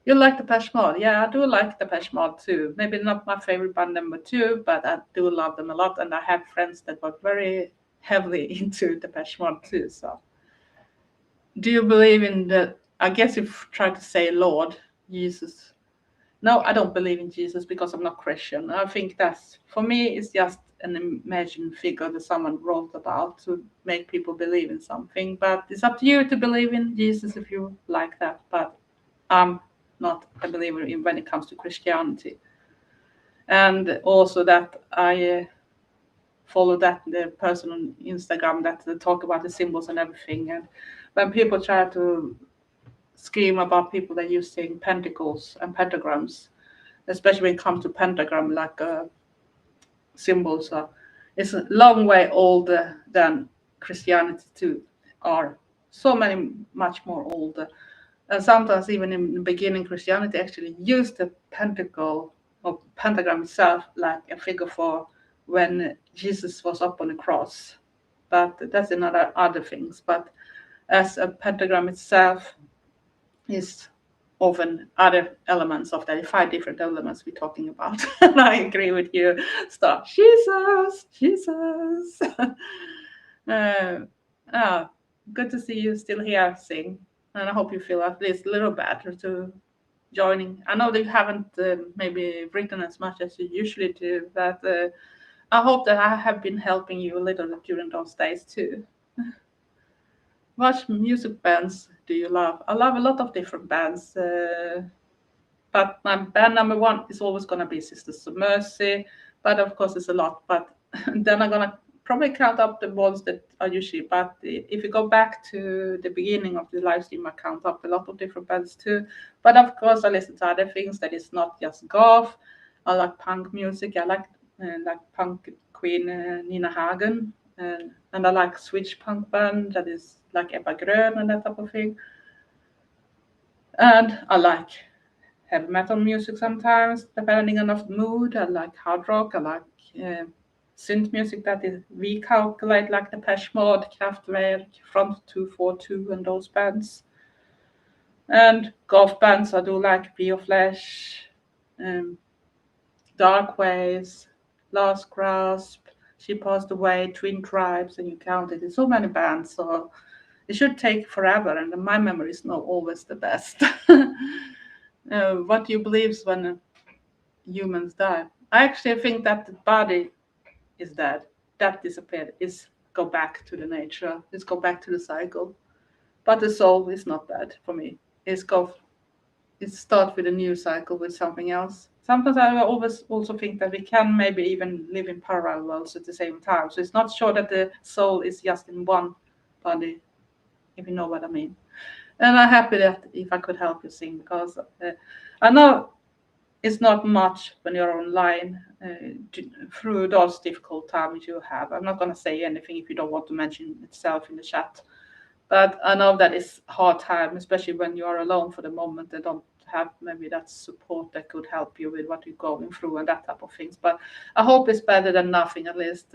You like Depeche Mode? Yeah, I do like Depeche Mode too. Maybe not my favorite band number 2, but I do love them a lot, and I have friends that were very heavily into Depeche Mode too. So, do you believe in the? I guess you've tried to say Lord Jesus. No, I don't believe in Jesus because I'm not Christian. I think that's, for me, it's just an imagined figure that someone wrote about to make people believe in something. But it's up to you to believe in Jesus if you like that. But I'm not a believer in when it comes to Christianity. And also that I follow that the person on Instagram that talk about the symbols and everything. And when people try to scream about people that using pentacles and pentagrams, especially when it comes to pentagram like symbols, it's a long way older than Christianity too, are so many much more older. And sometimes even in the beginning, Christianity actually used the pentacle or pentagram itself like a figure for when Jesus was up on the cross. But that's another other things. But as a pentagram itself is often other elements of that, 5 different elements we're talking about. And I agree with you. Stop. Jesus, Jesus. Good to see you still here, Sing. And I hope you feel at least a little better to joining. I know that you haven't maybe written as much as you usually do, but I hope that I have been helping you a little during those days too. What music bands do you love? I love a lot of different bands, but my band number one is always gonna be Sisters of Mercy. But of course, it's a lot. But then I'm gonna probably count up the ones that are usually. But if you go back to the beginning of the live stream, I count up a lot of different bands too. But of course, I listen to other things that is not just goth. I like punk music. I like punk queen Nina Hagen, and I like Swedish punk band that is like Ebba Grön and that type of thing. And I like heavy metal music sometimes, depending on the mood. I like hard rock. I like synth music that is recalculate, like Depeche Mode, Kraftwerk, Front 242, and those bands. And goth bands, I do like Rio Flash, um, Darkways, Last Grasp, She Passed Away, Twin Tribes, and you count it. There's so many bands, so it should take forever, and my memory is not always the best. What do you believe when humans die? I actually think that the body is dead. That disappeared. Is go back to the nature. It's go back to the cycle. But the soul is not dead for me. It's go. It start with a new cycle with something else. Sometimes I always also think that we can maybe even live in parallel worlds at the same time. So it's not sure that the soul is just in one body, if you know what I mean. And I'm happy that if I could help you sing, because I know it's not much when you're online through those difficult times you have. I'm not going to say anything if you don't want to mention itself in the chat. But I know that it's hard time, especially when you are alone for the moment. They don't have maybe that support that could help you with what you're going through and that type of things. But I hope it's better than nothing. At least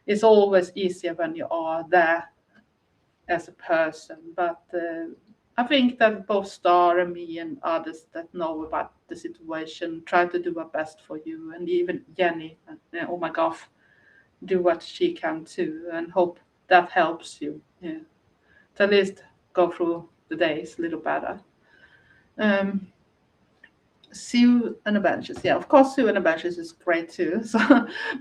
it's always easier when you are there as a person. But I think that both Star and me and others that know about the situation try to do our best for you, and even Jenny, oh my God, do what she can too, and hope that helps you. Yeah, to at least go through the days a little better. Sue and the Benches, yeah, of course, Sue and the Benches is great too. So,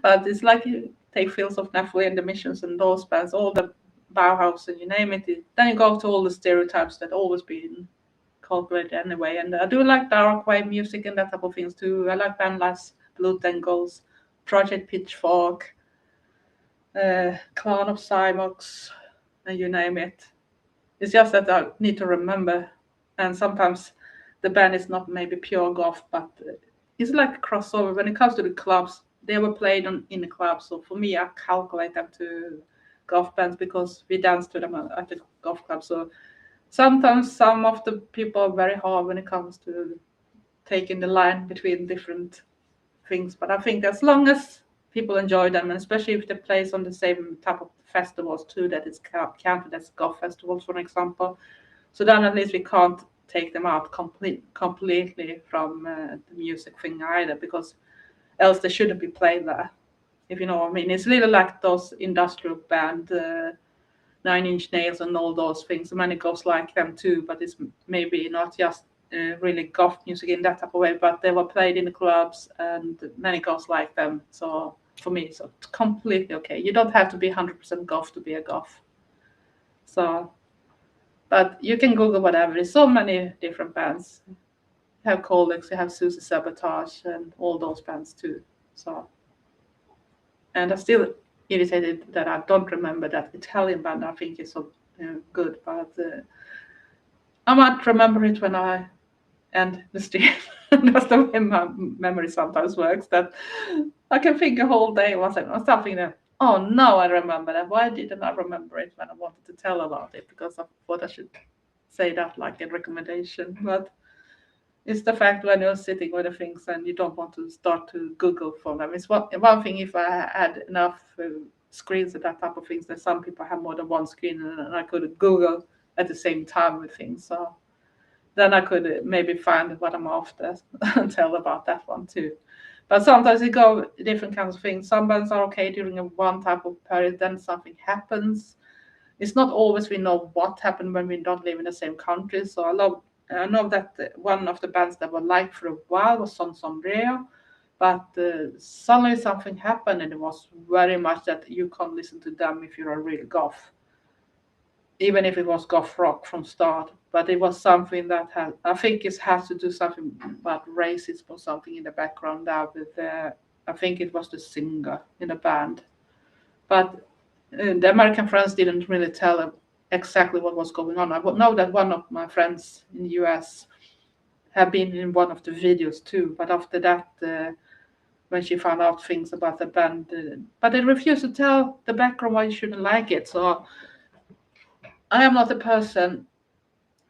but it's like you take Fields of Nephilim and the Missions and those bands, all the Bauhaus and you name it. Then you go to all the stereotypes that always been calculated anyway. And I do like dark wave music and that type of things too. I like band like Blue Dangles, Project Pitchfork, Clan of Cymox, and you name it. It's just that I need to remember, and sometimes the band is not maybe pure goth, but it's like a crossover. When it comes to the clubs, they were played in the club. So for me, I calculate them to golf bands because we dance to them at the golf club. So sometimes some of the people are very hard when it comes to taking the line between different things. But I think as long as people enjoy them, and especially if they play on the same type of festivals too, that it's counted as golf festivals, for example. So then at least we can't take them out completely from the music thing either, because else they shouldn't be played there. If you know what I mean, it's a little like those industrial band, 9 Inch Nails and all those things. Many goes like them too, but it's maybe not just really goth music in that type of way, but they were played in the clubs and many girls like them. So for me, so it's completely okay. You don't have to be 100% goth to be a goth. So, but you can Google whatever. There's so many different bands. You have Colix, you have Susie Sabotage, and all those bands too. So, and I'm still irritated that I don't remember that Italian band. I think is so good, but I might remember it when I end the stream. That's the way my memory sometimes works. That I can think a whole day once on something that. Oh no, I remember that. Why didn't I remember it when I wanted to tell about it? Because I thought I should say that like a recommendation. But it's the fact when you're sitting with the things and you don't want to start to Google for them. It's one thing if I had enough screens and that type of things. That some people have more than one screen, and I could Google at the same time with things. So then I could maybe find what I'm after and tell about that one too. But sometimes it go different kinds of things. Some bands are okay during a one type of period, then something happens. It's not always we know what happened when we don't live in the same country. So I know that one of the bands that were liked for a while was Son Sombrero, but suddenly something happened, and it was very much that you can't listen to them if you're a real goth, even if it was goth rock from start. But it was something that had, I think it has to do something about racism or something in the background there with I think it was the singer in the band. But the American friends didn't really tell exactly what was going on. I know that one of my friends in the US had been in one of the videos too, but after that, when she found out things about the band, but they refused to tell the background why you shouldn't like it. So I am not a person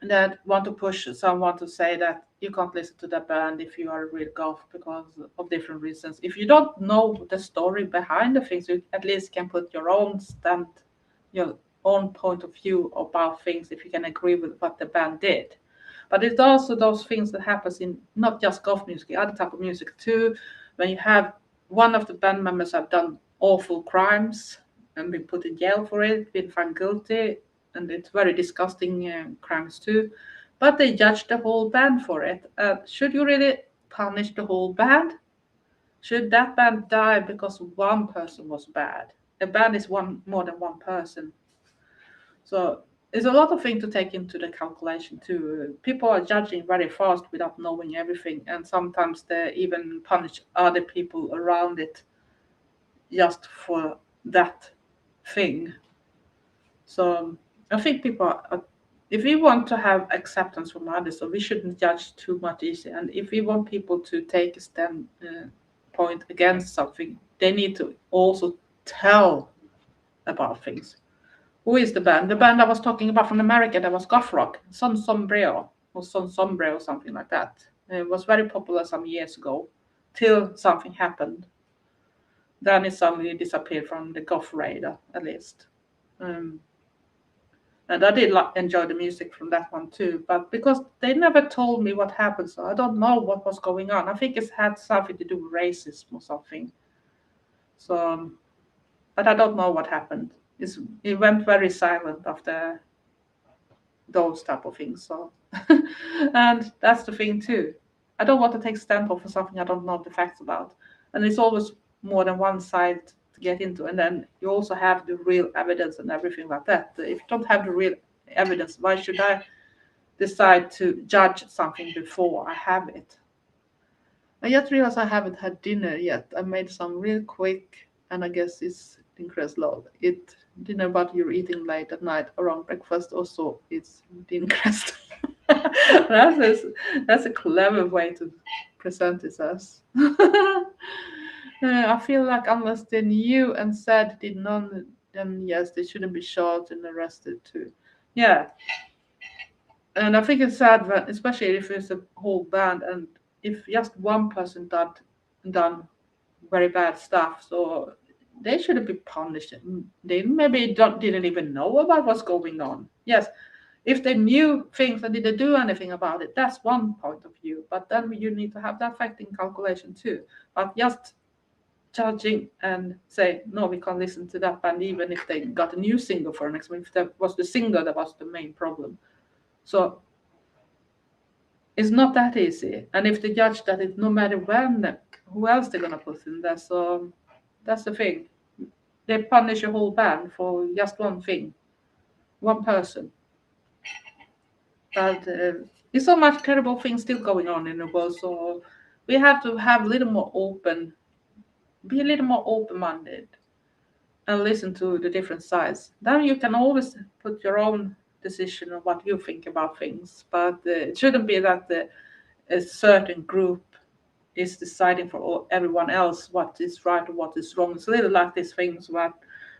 that want to push someone to say that you can't listen to the band if you are a real goth because of different reasons. If you don't know the story behind the things, you at least can put your own stand, your own point of view about things if you can agree with what the band did. But it's also those things that happens in not just goth music, other type of music too, when you have one of the band members have done awful crimes and been put in jail for it, been found guilty, and it's very disgusting crimes too. But they judge the whole band for it. Should you really punish the whole band? Should that band die because one person was bad? A band is one more than one person. So there's a lot of things to take into the calculation too. People are judging very fast without knowing everything, and sometimes they even punish other people around it just for that thing. So I think people are, if we want to have acceptance from others, so we shouldn't judge too much easy. And if we want people to take a stand point against something, they need to also tell about things. Who is the band? The band I was talking about from America that was goth rock, Son Sombrero or Son Sombrero, something like that. It was very popular some years ago, till something happened. Then it suddenly disappeared from the goth radar, at least. Um, And I did enjoy the music from that one too, but because they never told me what happened, so I don't know what was going on. I think it's had something to do with racism or something. So, but I don't know what happened. It went very silent after those type of things. So, and that's the thing too. I don't want to take stand for something I don't know the facts about, and it's always more than one side to get into, and then you also have the real evidence and everything like that. If you don't have the real evidence, why should I decide to judge something before I have it? I just realized I haven't had dinner yet. I made some real quick, and I guess it's incredible. It dinner, but you're eating late at night around breakfast. Also, it's Dincrest. That's a clever way to present it as. I feel like unless they knew and said did none, then yes, they shouldn't be shot and arrested too. Yeah, and I think it's sad that, especially if it's a whole band, and if just one person done very bad stuff, so they shouldn't be punished. They maybe didn't even know about what's going on. Yes, if they knew things and didn't do anything about it, that's one point of view. But then you need to have that fact in calculation too. But just judging and say no, we can't listen to that band even if they got a new single for next week. If that was the singer that was the main problem. So It's not that easy. And if they judge that it no matter when, who else they're gonna put in there? So that's the thing. They punish a whole band for just one thing, one person. But there's so much terrible things still going on in the world. So we have to have a little more open, be a little more open-minded, and listen to the different sides. Then you can always put your own decision on what you think about things. But it shouldn't be that a certain group is deciding for everyone else what is right or what is wrong. It's a little like these things that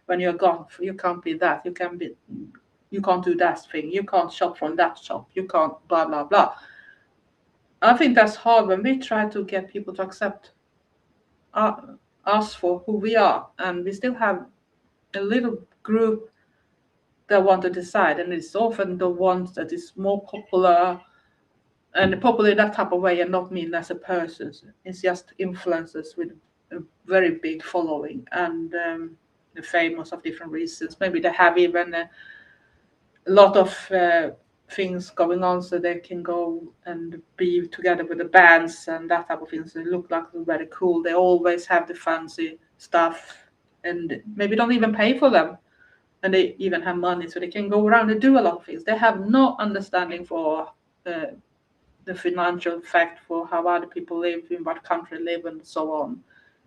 when you're gone, you can't be that. You can't do that thing. You can't shop from that shop. You can't blah blah blah. I think that's hard when we try to get people to accept uh, us for who we are, and we still have a little group that want to decide, and it's often the ones that is more popular and popular in that type of way, and not mean as a person. It's just influencers with a very big following and the famous of different reasons. Maybe they have even a lot of things going on, so they can go and be together with the bands and that type of things. They look like they're very cool. They always have the fancy stuff, and maybe don't even pay for them. And they even have money, so they can go around and do a lot of things. They have no understanding for the financial fact for how other people live, in what country live, and so on.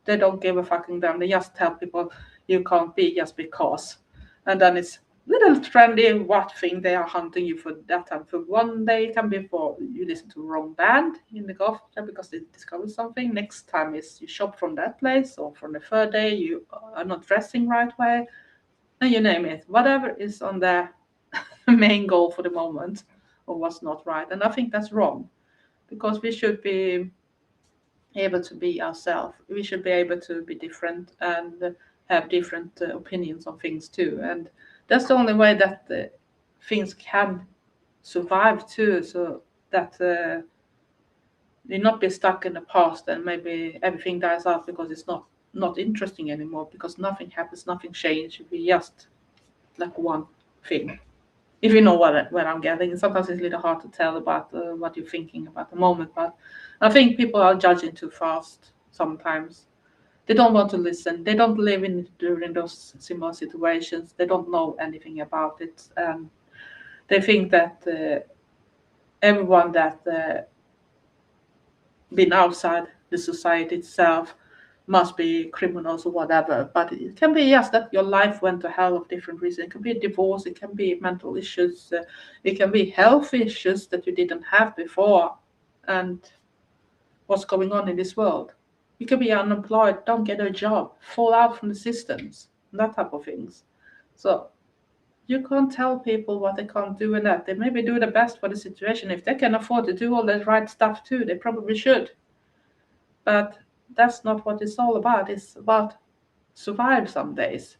They don't give a fucking damn. They just tell people you can't be just because. And then it's little trendy what thing they are hunting you for that time. For one day it can be for you listen to wrong band in the golf club because they discovered something. Next time is you shop from that place, or from the third day you are not dressing right way. And you name it. Whatever is on their main goal for the moment or what's not right. And I think that's wrong, because we should be able to be ourselves. We should be able to be different and have different opinions on things too. And that's the only way that things can survive too, so that they not be stuck in the past and maybe everything dies out because it's not interesting anymore, because nothing happens, nothing changes. We just like one thing. If you know what I'm getting. Sometimes it's a little hard to tell about what you're thinking about the moment, but I think people are judging too fast sometimes. They don't want to listen. They don't live in during those similar situations. They don't know anything about it, and they think that everyone that been outside the society itself must be criminals or whatever. But it can be just that your life went to hell of different reasons. It can be divorce, it can be mental issues, it can be health issues that you didn't have before, and what's going on in this world. You can be unemployed, don't get a job, fall out from the systems, that type of things. So you can't tell people what they can't do and that. They maybe do the best for the situation. If they can afford to do all the right stuff too, they probably should. But that's not what it's all about. It's about survive some days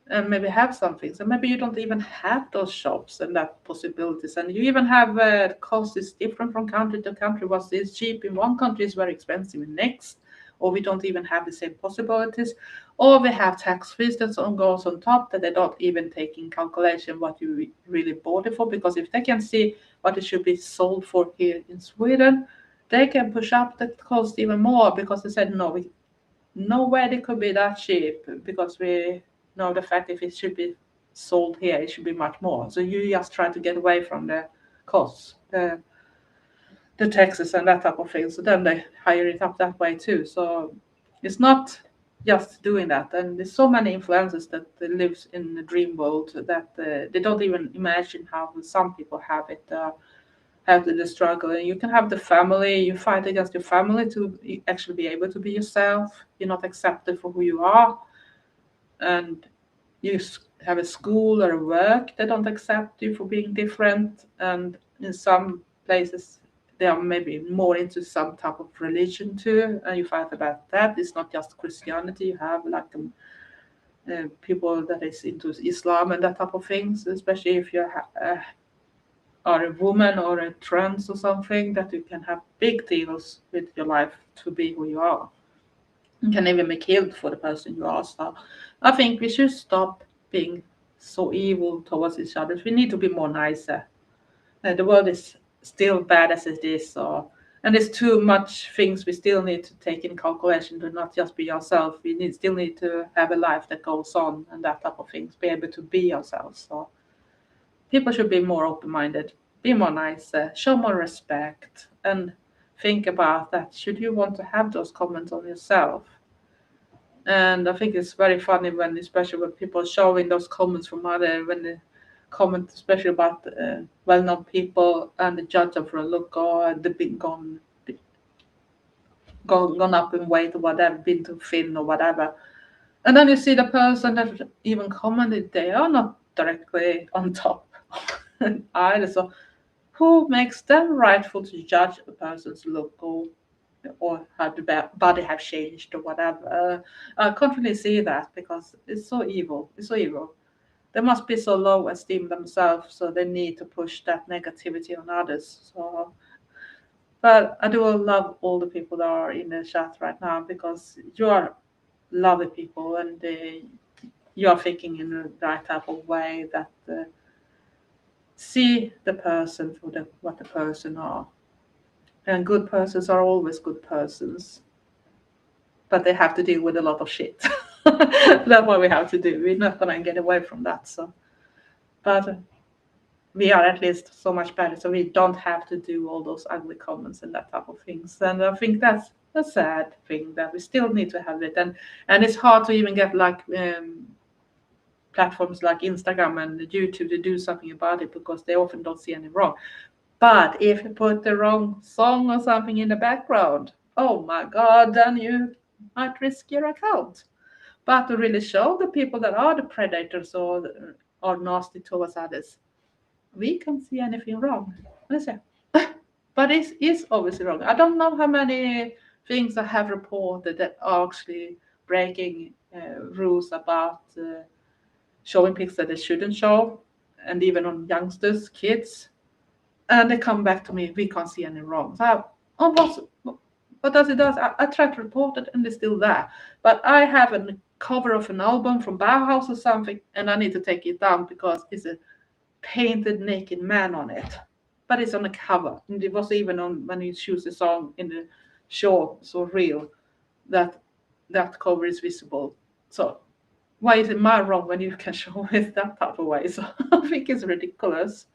and maybe have some things. And maybe you don't even have those shops and that possibilities. And you even have cost is different from country to country. What is cheap in one country is very expensive in next. Or we don't even have the same possibilities. Or we have tax fees that goes on top that they don't even take in calculation what you really bought it for. Because if they can see what it should be sold for here in Sweden, they can push up the cost even more, because they said no, nowhere it could be that cheap, because we know the fact if it should be sold here, it should be much more. So you just try to get away from the costs, the taxes and that type of thing. So then they hire it up that way too. So it's not just doing that. And there's so many influencers that lives in the dream world that they don't even imagine how some people have it. Have the struggle, and you can have the family. You fight against your family to actually be able to be yourself. You're not accepted for who you are, and you have a school or a work that don't accept you for being different. And in some places they are maybe more into some type of religion too, and you fight about that. It's not just Christianity. You have like people that is into Islam and that type of things, especially if you're are a woman or a trans or something, that you can have big deals with your life to be who you are. You can even be killed for the person you are. So I think we should stop being so evil towards each other. We need to be more nicer. The world is still bad as it is. And there's too much things we still need to take in calculation to not just be yourself. We still need to have a life that goes on and that type of things, be able to be ourselves. So people should be more open-minded, be more nice, show more respect, and think about that. Should you want to have those comments on yourself? And I think it's very funny when, especially when people showing those comments from other, when they comment, especially about well-known people, and they judge them for a look, or they've been gone up in weight or whatever, been too thin or whatever. And then you see the person that even commented, they are not directly on top either. So who makes them rightful to judge a person's look or how the body have changed or whatever? I can't really see that because it's so evil. It's so evil. They must be so low esteem themselves, so they need to push that negativity on others. So, but I do love all the people that are in the chat right now because you are lovely people and you are thinking in the right type of way that see the person for what the person are. And good persons are always good persons, but they have to deal with a lot of shit. That's what we have to do. We're not gonna get away from that. So, but we are at least so much better, so we don't have to do all those ugly comments and that type of things. And I think that's a sad thing that we still need to have it, and it's hard to even get like platforms like Instagram and YouTube to do something about it because they often don't see any wrong. But if you put the wrong song or something in the background, oh my God, then you might risk your account. But to really show the people that are the predators or are nasty towards others, we can't see anything wrong. But it is obviously wrong. I don't know how many things I have reported that are actually breaking rules about showing pics that they shouldn't show, and even on youngsters, kids. And they come back to me, we can't see any wrong. So, what does it do? I tried to report it and it's still there. But I have a cover of an album from Bauhaus or something, and I need to take it down because it's a painted naked man on it. But it's on the cover. And it was even on when you choose the song in the show, so real, that cover is visible. So why is it my wrong when you can show it that type of way? So I think it's ridiculous.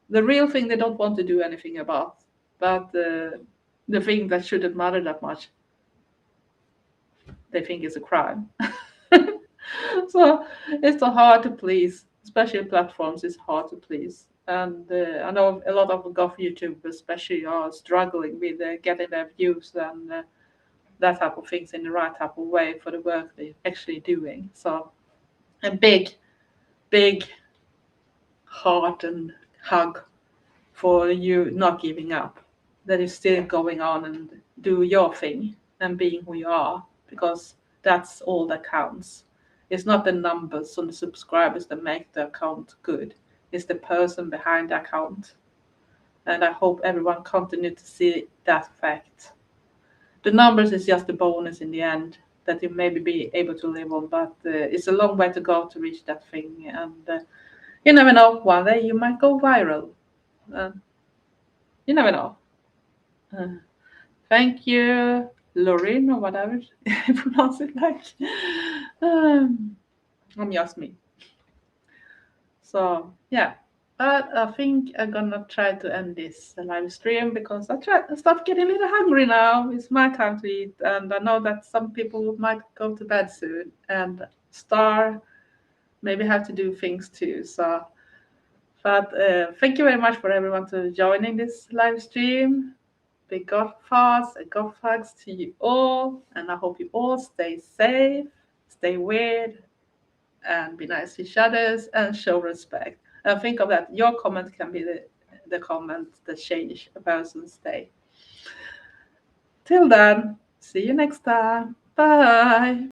The real thing they don't want to do anything about, but the thing that shouldn't matter that much, they think is a crime. So it's so hard to please, especially platforms. It's hard to please, and I know a lot of goth YouTubers, especially, are struggling with getting their views and that type of things in the right type of way for the work they're actually doing. So a big heart and hug for you not giving up, that is still going on and do your thing and being who you are, because that's all that counts. It's not the numbers on the subscribers that make the account good. It's the person behind the account. And I hope everyone continue to see that fact. The numbers is just a bonus in the end that you maybe be able to live on, but it's a long way to go to reach that thing. And you never know, one day you might go viral. You never know. Thank you, Lorin, or whatever you pronounce it like. I'm just me. So yeah, but I think I'm gonna try to end this live stream because I start getting a little hungry now. It's my time to eat, and I know that some people might go to bed soon, and Star maybe have to do things too. So, but thank you very much for everyone to joining this live stream. Big goth thoughts and goth hugs to you all, and I hope you all stay safe, stay weird, and be nice to each other and show respect. And think of that, your comment can be the comment that change a person's day. Till then, see you next time. Bye.